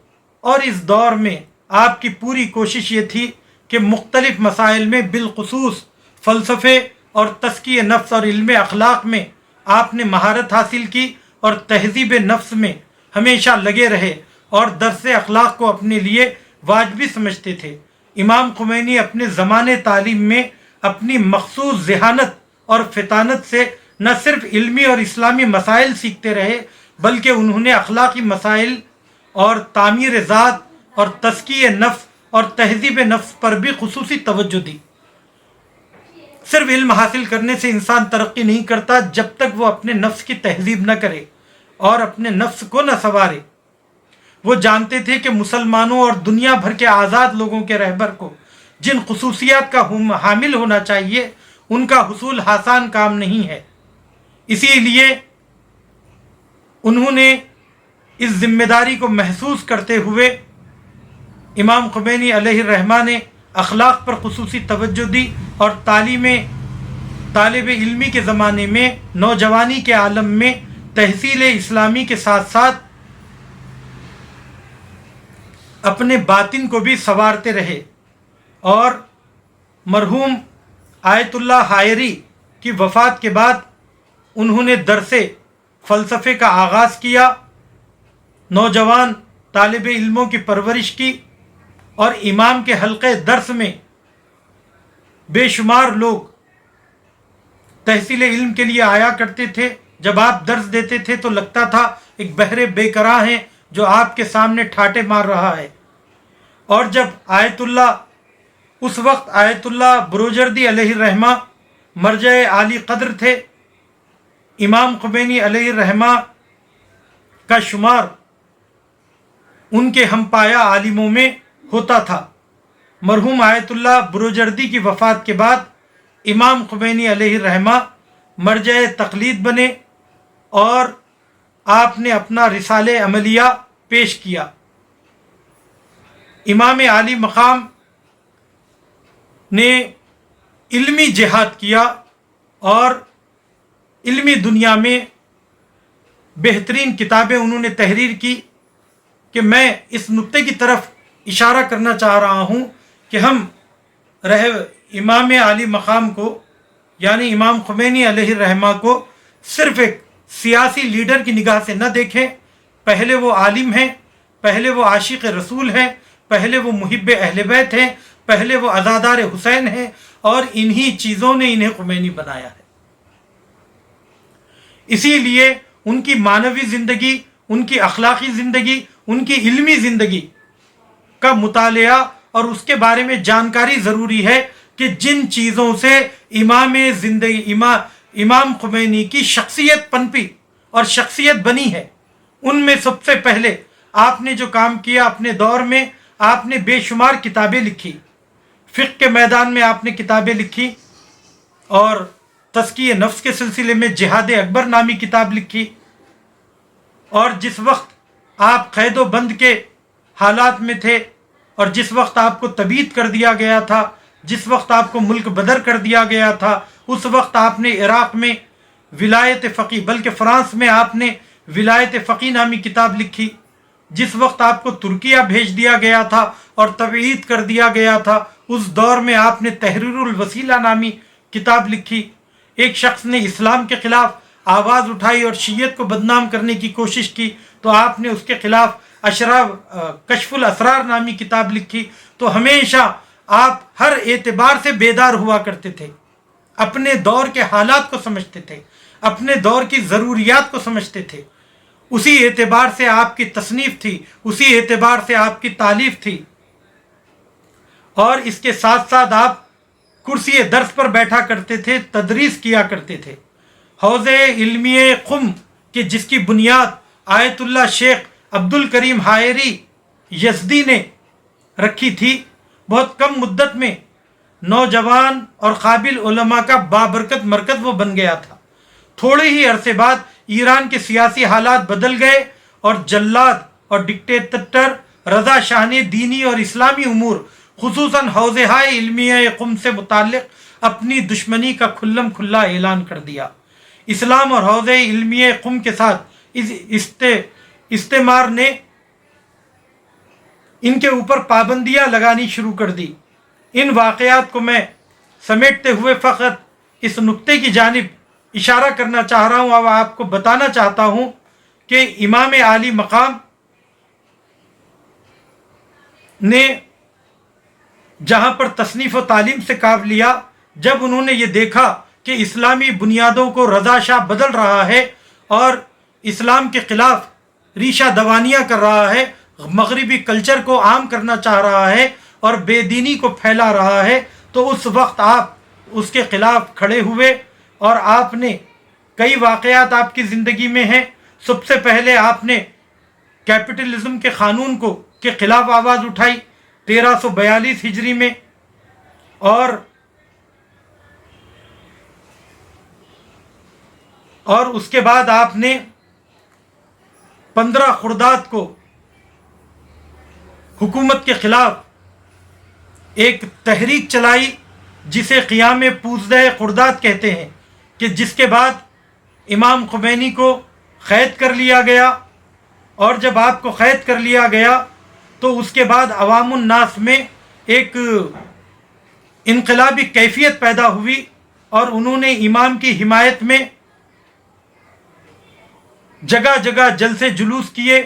اور اس دور میں آپ کی پوری کوشش یہ تھی کہ مختلف مسائل میں بالخصوص فلسفے اور تزکیہ نفس اور علم اخلاق میں آپ نے مہارت حاصل کی، اور تہذیب نفس میں ہمیشہ لگے رہے، اور درس اخلاق کو اپنے لیے واجبی سمجھتے تھے. امام خمینی اپنے زمانے تعلیم میں اپنی مخصوص ذہانت اور فطانت سے نہ صرف علمی اور اسلامی مسائل سیکھتے رہے، بلکہ انہوں نے اخلاقی مسائل اور تعمیر ذات اور تزکیہ نفس اور تہذیب نفس پر بھی خصوصی توجہ دی. صرف علم حاصل کرنے سے انسان ترقی نہیں کرتا جب تک وہ اپنے نفس کی تہذیب نہ کرے اور اپنے نفس کو نہ سنوارے. وہ جانتے تھے کہ مسلمانوں اور دنیا بھر کے آزاد لوگوں کے رہبر کو جن خصوصیات کا حامل ہونا چاہیے ان کا حصول آسان کام نہیں ہے. اسی لیے انہوں نے اس ذمہ داری کو محسوس کرتے ہوئے امام خمینی علیہ الرحمہ نے اخلاق پر خصوصی توجہ دی، اور طالب علمی کے زمانے میں نوجوانی کے عالم میں تحصیل اسلامی کے ساتھ ساتھ اپنے باطن کو بھی سنوارتے رہے. اور مرحوم آیت اللہ حائری کی وفات کے بعد انہوں نے درس فلسفے کا آغاز کیا، نوجوان طالب علموں کی پرورش کی، اور امام کے حلقے درس میں بے شمار لوگ تحصیل علم کے لیے آیا کرتے تھے. جب آپ درس دیتے تھے تو لگتا تھا ایک بحر بے قرار ہیں جو آپ کے سامنے ٹھاٹے مار رہا ہے. اور جب اس وقت آیت اللہ بروجردی علیہ الرحمہ مرجع عالی قدر تھے، امام خمینی علیہ الرحمہ کا شمار ان کے ہم پایا عالموں میں ہوتا تھا. مرحوم آیت اللہ بروجردی کی وفات کے بعد امام خمینی علیہ الرحمہ مرجع تقلید بنے، اور آپ نے اپنا رسالہ عملیہ پیش کیا. امام عالی مقام نے علمی جہاد کیا، اور علمی دنیا میں بہترین کتابیں انہوں نے تحریر کی. کہ میں اس نقطے کی طرف اشارہ کرنا چاہ رہا ہوں کہ ہم امام عالی مقام کو یعنی امام خمینی علیہ الرحمہ کو صرف ایک سیاسی لیڈر کی نگاہ سے نہ دیکھیں. پہلے وہ عالم ہیں، پہلے وہ عاشق رسول ہیں، پہلے وہ محب اہل بیت ہیں، پہلے وہ عزادار حسین ہیں، اور انہی چیزوں نے انہیں خمینی بنایا ہے. اسی لیے ان کی معنوی زندگی، ان کی اخلاقی زندگی، ان کی علمی زندگی کا مطالعہ اور اس کے بارے میں جانکاری ضروری ہے کہ جن چیزوں سے امام خمینی کی شخصیت پنپی اور شخصیت بنی ہے، ان میں سب سے پہلے آپ نے جو کام کیا اپنے دور میں، آپ نے بے شمار کتابیں لکھی، فقہ کے میدان میں آپ نے کتابیں لکھی، اور تزکیہ نفس کے سلسلے میں جہاد اکبر نامی کتاب لکھی۔ اور جس وقت آپ قید و بند کے حالات میں تھے، اور جس وقت آپ کو تبعید کر دیا گیا تھا، جس وقت آپ کو ملک بدر کر دیا گیا تھا، اس وقت آپ نے عراق میں ولایت فقی، بلکہ فرانس میں آپ نے ولایت فقی نامی کتاب لکھی۔ جس وقت آپ کو ترکیہ بھیج دیا گیا تھا اور تبعید کر دیا گیا تھا، اس دور میں آپ نے تحریر الوسیلہ نامی کتاب لکھی۔ ایک شخص نے اسلام کے خلاف آواز اٹھائی اور شیعت کو بدنام کرنے کی کوشش کی، تو آپ نے اس کے خلاف کشف الاسرار نامی کتاب لکھی۔ تو ہمیشہ آپ ہر اعتبار سے بیدار ہوا کرتے تھے، اپنے دور کے حالات کو سمجھتے تھے، اپنے دور کی ضروریات کو سمجھتے تھے، اسی اعتبار سے آپ کی تصنیف تھی، اسی اعتبار سے آپ کی تالیف تھی۔ اور اس کے ساتھ ساتھ آپ کرسی درس پر بیٹھا کرتے تھے، تدریس کیا کرتے تھے۔ حوزہ علمیہ قم کہ جس کی بنیاد آیت اللہ شیخ عبد الکریم حائری یزدی نے رکھی تھی، بہت کم مدت میں نوجوان اور قابل علماء کا بابرکت مرکز وہ بن گیا تھا۔ تھوڑے ہی عرصے بعد ایران کے سیاسی حالات بدل گئے اور جلاد اور ڈکٹیٹر رضا شاہ نے دینی اور اسلامی امور، خصوصاً حوزہ علمیہ قم سے متعلق اپنی دشمنی کا کھلم کھلا اعلان کر دیا۔ اسلام اور حوزہ علمیہ قم کے ساتھ استعمار نے ان کے اوپر پابندیاں لگانی شروع کر دی۔ ان واقعات کو میں سمیٹتے ہوئے فقط اس نقطے کی جانب اشارہ کرنا چاہ رہا ہوں اور آپ کو بتانا چاہتا ہوں کہ امام عالی مقام نے جہاں پر تصنیف و تعلیم سے کام لیا، جب انہوں نے یہ دیکھا کہ اسلامی بنیادوں کو رضا شاہ بدل رہا ہے اور اسلام کے خلاف ریشہ دوانیاں کر رہا ہے، مغربی کلچر کو عام کرنا چاہ رہا ہے اور بے دینی کو پھیلا رہا ہے، تو اس وقت آپ اس کے خلاف کھڑے ہوئے اور آپ نے کئی واقعات آپ کی زندگی میں ہیں۔ سب سے پہلے آپ نے کیپٹلزم کے قانون کے خلاف آواز اٹھائی 1342 ہجری میں، اور اس کے بعد آپ نے 15 خرداد کو حکومت کے خلاف ایک تحریک چلائی جسے قیام 15 خرداد کہتے ہیں، کہ جس کے بعد امام خمینی کو قید کر لیا گیا، اور جب آپ کو قید کر لیا گیا تو اس کے بعد عوام الناس میں ایک انقلابی کیفیت پیدا ہوئی اور انہوں نے امام کی حمایت میں جگہ جگہ جلسے جلوس کیے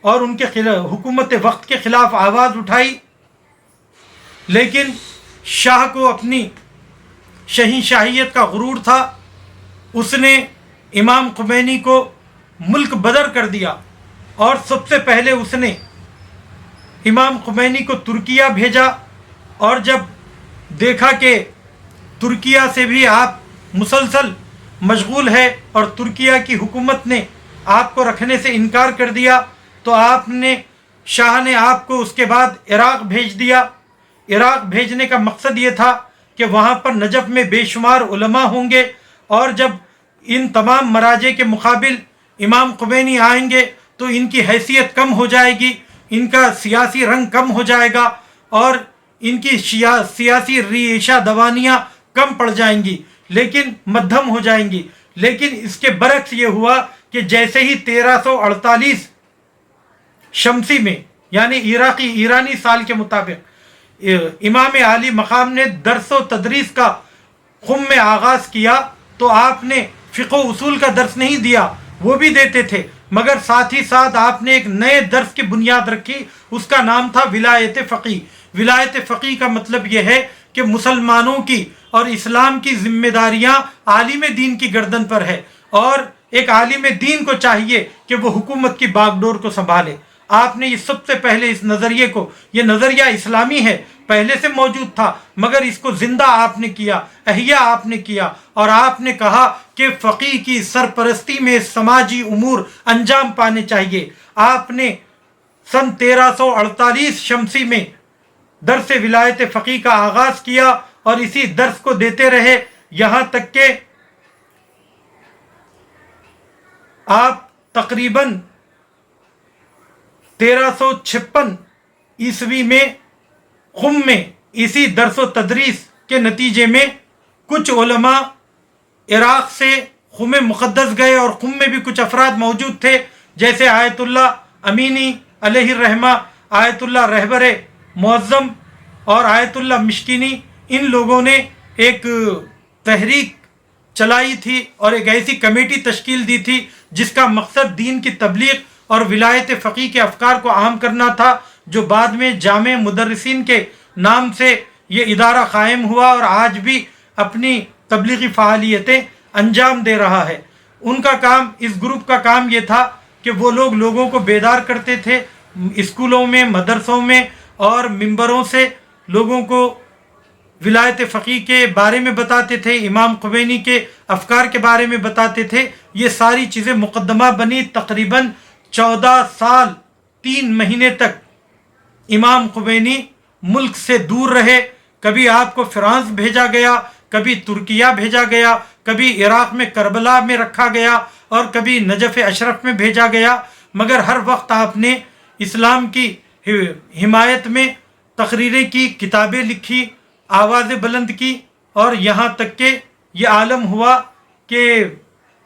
اور ان کے خلاف حکومت وقت کے خلاف آواز اٹھائی۔ لیکن شاہ کو اپنی شہنشاہیت کا غرور تھا، اس نے امام خمینی کو ملک بدر کر دیا، اور سب سے پہلے اس نے امام خمینی کو ترکیہ بھیجا، اور جب دیکھا کہ ترکیہ سے بھی آپ مسلسل مشغول ہے اور ترکیہ کی حکومت نے آپ کو رکھنے سے انکار کر دیا، تو شاہ نے آپ کو اس کے بعد عراق بھیج دیا۔ عراق بھیجنے کا مقصد یہ تھا کہ وہاں پر نجف میں بے شمار علماء ہوں گے، اور جب ان تمام مراجع کے مقابل امام خمینی آئیں گے تو ان کی حیثیت کم ہو جائے گی، ان کا سیاسی رنگ کم ہو جائے گا، اور ان کی سیاسی ریشہ دوانیاں کم پڑ جائیں گی، لیکن مدھم ہو جائیں گی۔ لیکن اس کے برعکس یہ ہوا کہ جیسے ہی 1348 شمسی میں، یعنی ایرانی سال کے مطابق، امام عالی مقام نے درس و تدریس کا قم میں آغاز کیا، تو آپ نے فقہ و اصول کا درس نہیں دیا، وہ بھی دیتے تھے، مگر ساتھ ہی ساتھ آپ نے ایک نئے درس کی بنیاد رکھی، اس کا نام تھا ولایت فقی۔ ولایت فقی کا مطلب یہ ہے کہ مسلمانوں کی اور اسلام کی ذمہ داریاں عالم دین کی گردن پر ہے، اور ایک عالم دین کو چاہیے کہ وہ حکومت کی باغ ڈور کو سنبھالے۔ آپ نے یہ سب سے پہلے اس نظریے کو، یہ نظریہ اسلامی ہے، پہلے سے موجود تھا، مگر اس کو زندہ آپ نے کیا، احیا آپ نے کیا، اور آپ نے کہا کہ فقیہ کی سرپرستی میں سماجی امور انجام پانے چاہیے۔ آپ نے سن 1348 شمسی میں درس ولایت فقیہ کا آغاز کیا اور اسی درس کو دیتے رہے، یہاں تک کہ آپ تقریباً 1356 عیسوی میں قم میں اسی درس و تدریس کے نتیجے میں کچھ علماء عراق سے قم مقدس گئے، اور قم میں بھی کچھ افراد موجود تھے جیسے آیت اللہ امینی علیہ الرحمہ، آیت اللہ رہبر معظم اور آیت اللہ مشکینی۔ ان لوگوں نے ایک تحریک چلائی تھی اور ایک ایسی کمیٹی تشکیل دی تھی جس کا مقصد دین کی تبلیغ اور ولایت فقیہ کے افکار کو عام کرنا تھا، جو بعد میں جامع مدرسین کے نام سے یہ ادارہ قائم ہوا اور آج بھی اپنی تبلیغی فعالیتیں انجام دے رہا ہے۔ ان کا کام، اس گروپ کا کام یہ تھا کہ وہ لوگوں کو بیدار کرتے تھے، اسکولوں میں، مدرسوں میں اور ممبروں سے لوگوں کو ولایت فقیہ کے بارے میں بتاتے تھے، امام خمینی کے افکار کے بارے میں بتاتے تھے۔ یہ ساری چیزیں مقدمہ بنی۔ تقریباً 14 سال 3 مہینے تک امام خمینی ملک سے دور رہے۔ کبھی آپ کو فرانس بھیجا گیا، کبھی ترکیہ بھیجا گیا، کبھی عراق میں کربلا میں رکھا گیا اور کبھی نجف اشرف میں بھیجا گیا، مگر ہر وقت آپ نے اسلام کی حمایت میں تقریریں کی، کتابیں لکھی، آوازیں بلند کی، اور یہاں تک کہ یہ عالم ہوا کہ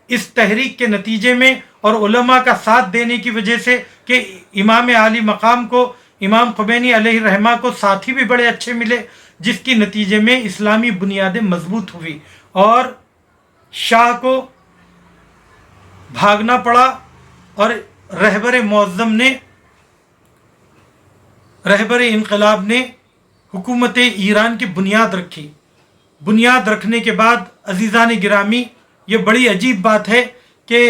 اس تحریک کے نتیجے میں اور علماء کا ساتھ دینے کی وجہ سے کہ امام عالی مقام کو، امام خمینی علیہ الرحمہ کو ساتھی بھی بڑے اچھے ملے، جس کی نتیجے میں اسلامی بنیادیں مضبوط ہوئی اور شاہ کو بھاگنا پڑا، اور رہبر معظم نے، رہبر انقلاب نے حکومت ایران کی بنیاد رکھی۔ بنیاد رکھنے کے بعد عزیزان گرامی، یہ بڑی عجیب بات ہے کہ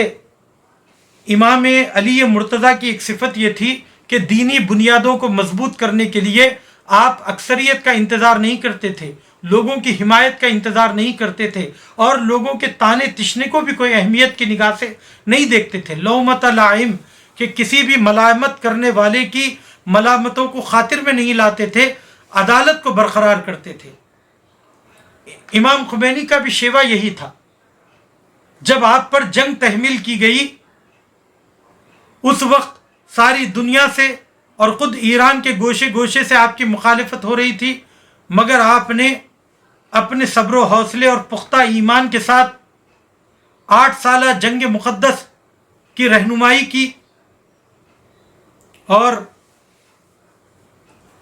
امام علی مرتضیٰ کی ایک صفت یہ تھی کہ دینی بنیادوں کو مضبوط کرنے کے لیے آپ اکثریت کا انتظار نہیں کرتے تھے، لوگوں کی حمایت کا انتظار نہیں کرتے تھے، اور لوگوں کے طعنے تشنے کو بھی کوئی اہمیت کی نگاہ سے نہیں دیکھتے تھے۔ لومۃ لائم، کہ کسی بھی ملامت کرنے والے کی ملامتوں کو خاطر میں نہیں لاتے تھے، عدالت کو برقرار کرتے تھے۔ امام خمینی کا بھی شیوا یہی تھا۔ جب آپ پر جنگ تحمیل کی گئی، اس وقت ساری دنیا سے اور خود ایران کے گوشے گوشے سے آپ کی مخالفت ہو رہی تھی، مگر آپ نے اپنے صبر و حوصلے اور پختہ ایمان کے ساتھ 8 سالہ جنگ مقدس کی رہنمائی کی، اور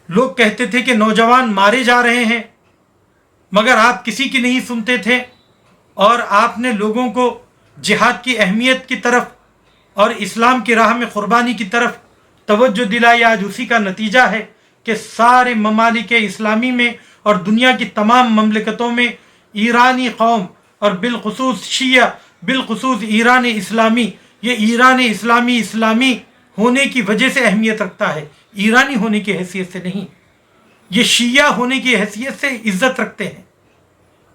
لوگ کہتے تھے کہ نوجوان مارے جا رہے ہیں، مگر آپ کسی کی نہیں سنتے تھے، اور آپ نے لوگوں کو جہاد کی اہمیت کی طرف اور اسلام کی راہ میں قربانی کی طرف توجہ دلائی۔ آج اسی کا نتیجہ ہے کہ سارے ممالک اسلامی میں اور دنیا کی تمام مملکتوں میں ایرانی قوم اور بالخصوص شیعہ، بالخصوص ایران اسلامی، یہ ایران اسلامی ہونے کی وجہ سے اہمیت رکھتا ہے، ایرانی ہونے کی حیثیت سے نہیں۔ یہ شیعہ ہونے کی حیثیت سے عزت رکھتے ہیں،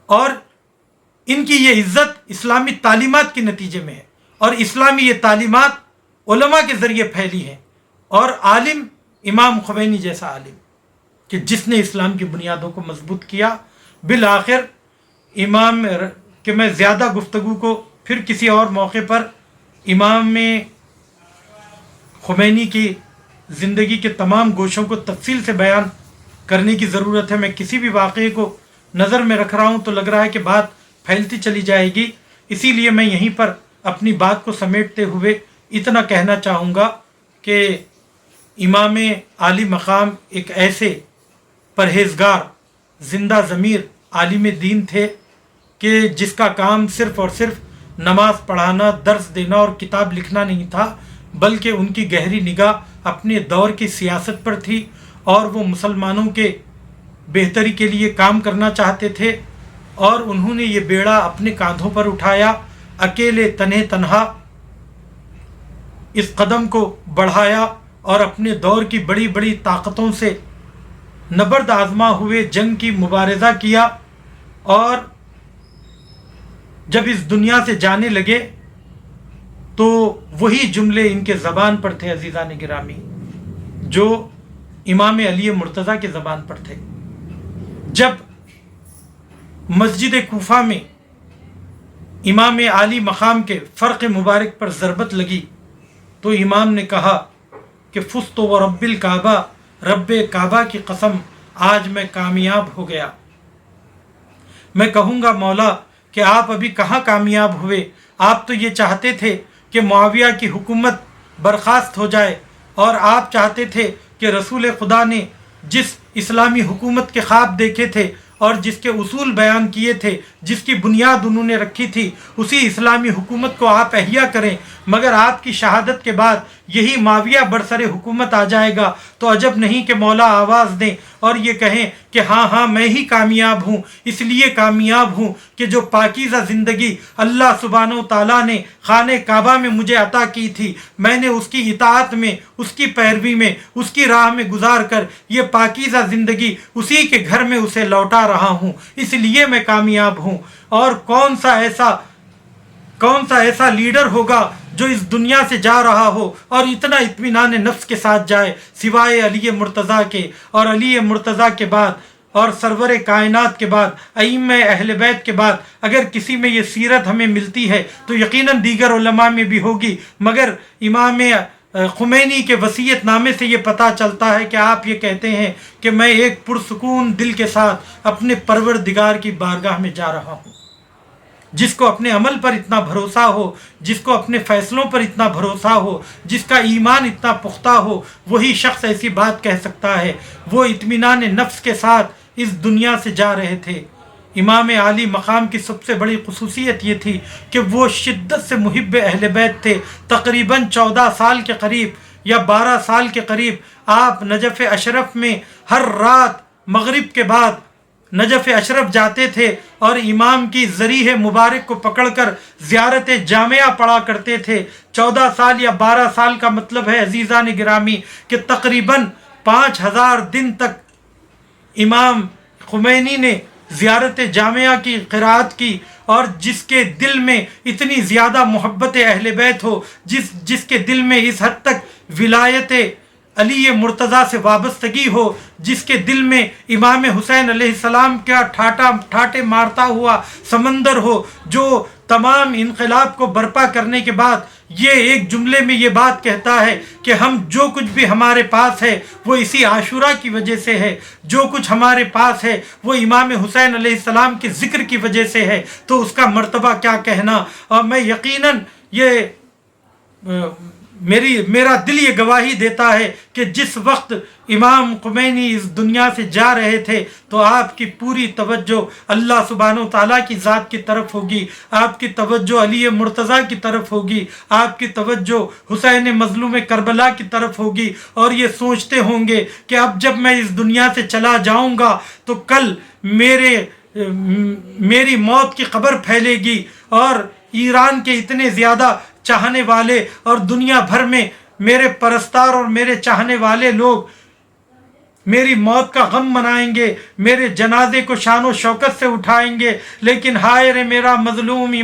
اور ان کی یہ عزت اسلامی تعلیمات کے نتیجے میں ہے، اور اسلامی یہ تعلیمات علماء کے ذریعے پھیلی ہیں، اور عالم امام خمینی جیسا عالم کہ جس نے اسلام کی بنیادوں کو مضبوط کیا۔ بالآخر امام کہ میں زیادہ گفتگو کو پھر کسی اور موقع پر امام خمینی کی زندگی کے تمام گوشوں کو تفصیل سے بیان کرنے کی ضرورت ہے۔ میں کسی بھی واقعے کو نظر میں رکھ رہا ہوں تو لگ رہا ہے کہ بات پھیلتی چلی جائے گی، اسی لیے میں یہیں پر اپنی بات کو سمیٹتے ہوئے اتنا کہنا چاہوں گا کہ امام عالی مقام ایک ایسے پرہیزگار، زندہ ضمیر عالم دین تھے کہ جس کا کام صرف اور صرف نماز پڑھانا، درس دینا اور کتاب لکھنا نہیں تھا، بلکہ ان کی گہری نگاہ اپنے دور کی سیاست پر تھی، اور وہ مسلمانوں کے بہتری کے لیے کام کرنا چاہتے تھے، اور انہوں نے یہ بیڑا اپنے کاندھوں پر اٹھایا، اکیلے تنہا اس قدم کو بڑھایا، اور اپنے دور کی بڑی بڑی طاقتوں سے نبرد آزما ہوئے، جنگ کی مبارزہ کیا، اور جب اس دنیا سے جانے لگے تو وہی جملے ان کے زبان پر تھے عزیزان گرامی، جو امام علی مرتضیٰ کے زبان پر تھے۔ جب مسجد کوفہ میں امام عالی مقام کے فرق مبارک پر ضربت لگی تو امام نے کہا کہ فزت و رب الکعبہ، رب کعبہ کی قسم آج میں کامیاب ہو گیا۔ میں کہوں گا مولا کہ آپ ابھی کہاں کامیاب ہوئے، آپ تو یہ چاہتے تھے کہ معاویہ کی حکومت برخاست ہو جائے، اور آپ چاہتے تھے کہ رسول خدا نے جس اسلامی حکومت کے خواب دیکھے تھے اور جس کے اصول بیان کیے تھے، جس کی بنیاد انہوں نے رکھی تھی، اسی اسلامی حکومت کو آپ احیا کریں، مگر آپ کی شہادت کے بعد یہی معاویہ برسر حکومت آ جائے گا تو عجب نہیں کہ مولا آواز دیں اور یہ کہیں کہ ہاں ہاں میں ہی کامیاب ہوں۔ اس لیے کامیاب ہوں کہ جو پاکیزہ زندگی اللہ سبحانہ و تعالیٰ نے خانہ کعبہ میں مجھے عطا کی تھی، میں نے اس کی اطاعت میں، اس کی پیروی میں، اس کی راہ میں گزار کر یہ پاکیزہ زندگی اسی کے گھر میں اسے لوٹا رہا ہوں، اس لیے میں کامیاب ہوں۔ اور کون سا ایسا لیڈر ہوگا جو اس دنیا سے جا رہا ہو اور اتنا اطمینان نفس کے ساتھ جائے سوائے علی مرتضیٰ کے، اور علی مرتضیٰ کے بعد اور سرور کائنات کے بعد، ائمہ اہل بیت کے بعد اگر کسی میں یہ سیرت ہمیں ملتی ہے تو یقیناً دیگر علماء میں بھی ہوگی، مگر امام خمینی کے وصیت نامے سے یہ پتہ چلتا ہے کہ آپ یہ کہتے ہیں کہ میں ایک پرسکون دل کے ساتھ اپنے پروردگار کی بارگاہ میں جا رہا ہوں۔ جس کو اپنے عمل پر اتنا بھروسہ ہو، جس کو اپنے فیصلوں پر اتنا بھروسہ ہو، جس کا ایمان اتنا پختہ ہو، وہی شخص ایسی بات کہہ سکتا ہے۔ وہ اطمینان نفس کے ساتھ اس دنیا سے جا رہے تھے۔ امام عالی مقام کی سب سے بڑی خصوصیت یہ تھی کہ وہ شدت سے محب اہل بیت تھے۔ تقریباً 14 سال کے قریب یا 12 سال کے قریب آپ نجف اشرف میں ہر رات مغرب کے بعد نجف اشرف جاتے تھے اور امام کی ذریح مبارک کو پکڑ کر زیارت جامعہ پڑھا کرتے تھے۔ 14 سال یا 12 سال کا مطلب ہے عزیزان گرامی کہ تقریباً 5000 دن تک امام خمینی نے زیارت جامعہ کی قرات کی، اور جس کے دل میں اتنی زیادہ محبت اہل بیت ہو، جس کے دل میں اس حد تک ولایت علی مرتضیٰ سے وابستگی ہو، جس کے دل میں امام حسین علیہ السلام کا ٹھاٹے مارتا ہوا سمندر ہو، جو تمام انقلاب کو برپا کرنے کے بعد یہ ایک جملے میں یہ بات کہتا ہے کہ ہم جو کچھ بھی ہمارے پاس ہے وہ اسی عاشورہ کی وجہ سے ہے، جو کچھ ہمارے پاس ہے وہ امام حسین علیہ السلام کے ذکر کی وجہ سے ہے، تو اس کا مرتبہ کیا کہنا۔ اور میں یقیناً میرا دل یہ گواہی دیتا ہے کہ جس وقت امام خمینی اس دنیا سے جا رہے تھے تو آپ کی پوری توجہ اللہ سبحانہ و تعالیٰ کی ذات کی طرف ہوگی، آپ کی توجہ علی مرتضیٰ کی طرف ہوگی، آپ کی توجہ حسین مظلوم کربلا کی طرف ہوگی، اور یہ سوچتے ہوں گے کہ اب جب میں اس دنیا سے چلا جاؤں گا تو کل میری موت کی خبر پھیلے گی، اور ایران کے اتنے زیادہ چاہنے والے اور دنیا بھر میں میرے پرستار اور میرے چاہنے والے لوگ میری موت کا غم منائیں گے، میرے جنازے کو شان و شوکت سے اٹھائیں گے، لیکن ہائے رے میرا مظلوم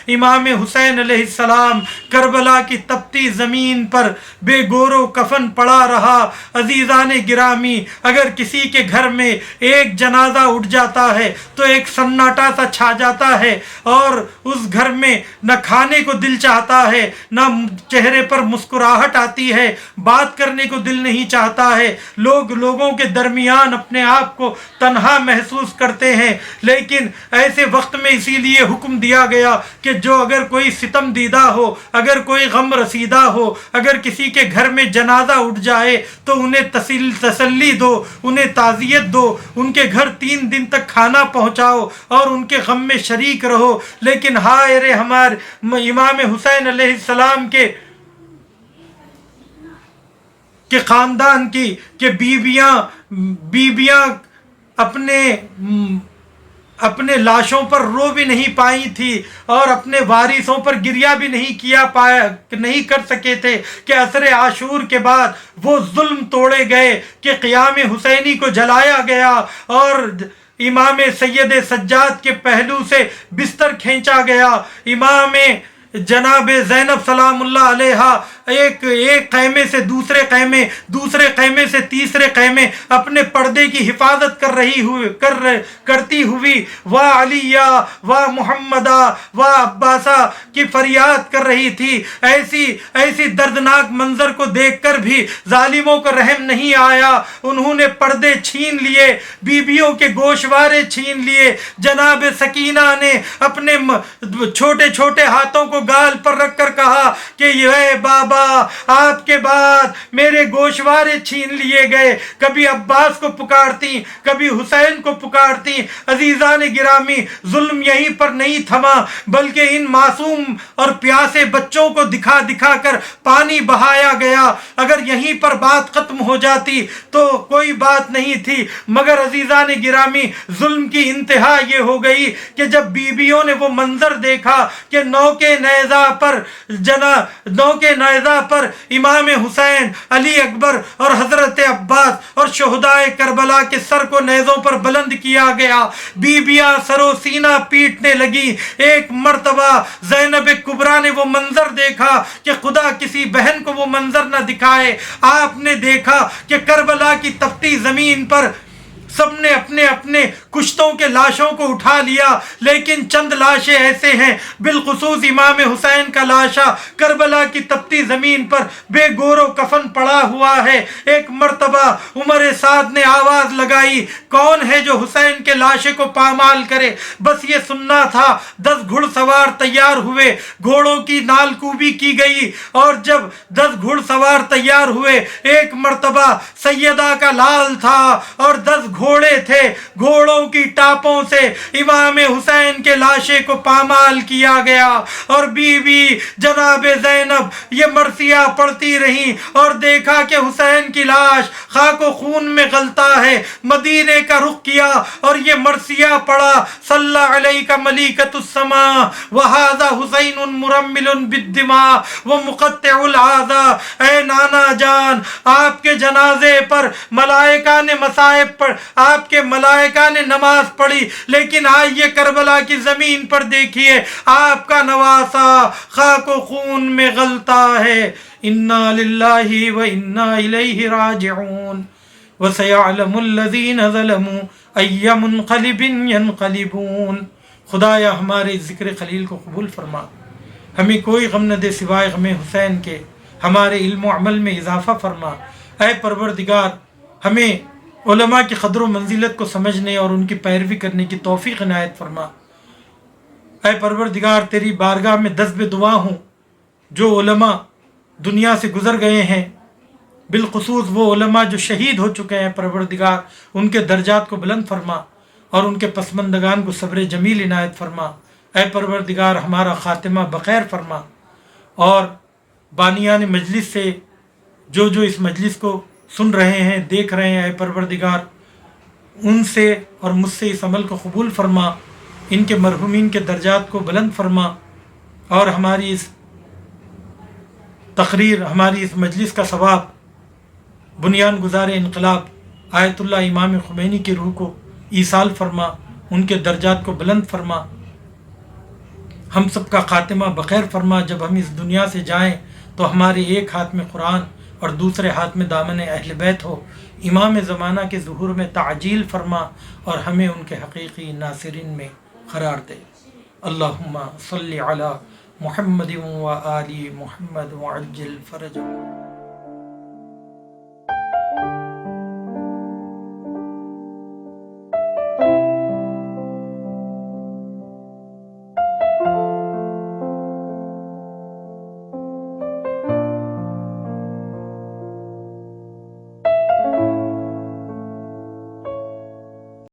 امام حسین علیہ السلام کربلا کی تپتی زمین پر بے گور و کفن پڑا رہا۔ عزیزان گرامی، اگر کسی کے گھر میں ایک جنازہ اٹھ جاتا ہے تو ایک سناٹا سا چھا جاتا ہے، اور اس گھر میں نہ کھانے کو دل چاہتا ہے، نہ چہرے پر مسکراہٹ آتی ہے، بات کرنے کو دل نہیں چاہتا ہے، لوگوں کے درمیان اپنے آپ کو تنہا محسوس کرتے ہیں۔ لیکن ایسے وقت میں اسی لیے حکم دیا گیا کہ جو اگر کوئی ستم دیدہ ہو، اگر کوئی غم رسیدہ ہو، اگر کسی کے گھر میں جنازہ اٹھ جائے تو انہیں تسلی دو، انہیں تعزیت دو، ان کے گھر 3 دن تک کھانا پہنچاؤ اور ان کے غم میں شریک رہو۔ لیکن ہائے رے ہمارے امام حسین علیہ السلام کے خاندان کی کہ بیویاں اپنے لاشوں پر رو بھی نہیں پائی تھی اور اپنے وارثوں پر گریہ بھی نہیں کر سکے تھے کہ عصر عاشور کے بعد وہ ظلم توڑے گئے کہ قیام حسینی کو جلایا گیا اور امام سید سجاد کے پہلو سے بستر کھینچا گیا. امام جناب زینب سلام اللہ علیہ ایک خیمے سے دوسرے خیمے سے تیسرے خیمے اپنے پردے کی حفاظت کرتی ہوئی واہ علیہ واہ محمدہ واہ عباسہ کی فریاد کر رہی تھی. ایسی دردناک منظر کو دیکھ کر بھی ظالموں کو رحم نہیں آیا. انہوں نے پردے چھین لیے, بیویوں کے گوشوارے چھین لیے. جناب سکینہ نے اپنے چھوٹے چھوٹے ہاتھوں کو گال پر رکھ کر کہا کہ یہ بابا آپ کے بعد میرے گوشوارے چھین لیے گئے. کبھی عباس کو پکارتی, کبھی حسین کو پکارتی. عزیزان گرامی, ظلم یہیں پر نہیں تھما بلکہ ان معصوم اور پیاسے بچوں کو دکھا دکھا کر پانی بہایا گیا. اگر یہیں پر بات ختم ہو جاتی تو کوئی بات نہیں تھی, مگر عزیزان گرامی ظلم کی انتہا یہ ہو گئی کہ جب بیویوں نے وہ منظر دیکھا کہ نوکے نیزہ پر امام حسین, علی اکبر اور حضرت عباس اور شہدائے کربلا کے سر کو نیزوں پر بلند کیا گیا, بیویاں سر و سینہ پیٹنے لگی. ایک مرتبہ زینب کبریٰ نے وہ منظر دیکھا کہ خدا کسی بہن کو وہ منظر نہ دکھائے. آپ نے دیکھا کہ کربلا کی تپتی زمین پر سب نے اپنے اپنے کشتوں کے لاشوں کو اٹھا لیا, لیکن چند لاشیں ایسے ہیں, بالخصوص امام حسین کا لاشا کربلا کی تپتی زمین پر بے گور و کفن پڑا ہوا ہے. ایک مرتبہ عمر سعد نے آواز لگائی, کون ہے جو حسین کے لاشے کو پامال کرے؟ بس یہ سننا تھا. 10 گھڑ سوار تیار ہوئے, گھوڑوں کی نال کوبی کی گئی, اور جب 10 گھڑ سوار تیار ہوئے, ایک مرتبہ سیدہ کا لال تھا اور 10 گھوڑے تھے. گھوڑوں کی ٹاپوں سے امام حسین کے لاشے کو پامال کیا گیا, اور بیوی جناب زینب یہ مرثیہ پڑھتی رہی اور دیکھا کہ حسین کی لاش خاک و خون میں غلتا ہے. مدینے کا رخ کیا اور یہ مرثیہ پڑھا, صلی علیک ملیکۃ السماء وہذا حسین مرمل بالدماء ومقطع الاعضاء. اے نانا جان, آپ کے جنازے پر ملائکہ نے مصائب پر آپ کے ملائکہ نے نماز پڑھی, لیکن آئیے کربلا کی زمین پر دیکھیے آپ کا نواسہ خاک و خون میں غلطا ہے. انا للہ و انا الیہ راجعون وسیعلم الذین ظلموا ای منقلب ینقلبون. خدایا ہمارے ذکر خلیل کو قبول فرما, ہمیں کوئی غم نہ دے سوائے غم حسین کے, ہمارے علم و عمل میں اضافہ فرما. اے پروردگار, ہمیں علماء کی قدر و منزلت کو سمجھنے اور ان کی پیروی کرنے کی توفیق عنایت فرما. اے پروردگار, تیری بارگاہ میں دست دعا ہوں جو علماء دنیا سے گزر گئے ہیں, بالخصوص وہ علماء جو شہید ہو چکے ہیں. پروردگار, ان کے درجات کو بلند فرما اور ان کے پسماندگان کو صبر جمیل عنایت فرما. اے پروردگار, ہمارا خاتمہ بخیر فرما, اور بانیان مجلس سے جو اس مجلس کو سن رہے ہیں, دیکھ رہے ہیں, اے پروردگار ان سے اور مجھ سے اس عمل کو قبول فرما, ان کے مرحومین کے درجات کو بلند فرما, اور ہماری اس تقریر, ہماری اس مجلس کا ثواب بنیان گزار انقلاب آیت اللہ امام خمینی کی روح کو ایصال فرما, ان کے درجات کو بلند فرما, ہم سب کا خاتمہ بخیر فرما. جب ہم اس دنیا سے جائیں تو ہمارے ایک ہاتھ میں قرآن اور دوسرے ہاتھ میں دامن اہل بیت ہو. امام زمانہ کے ظہور میں تعجیل فرما اور ہمیں ان کے حقیقی ناصرین میں قرار دے. اللہم صلی علی محمد و آل محمد وعجل فرجہ.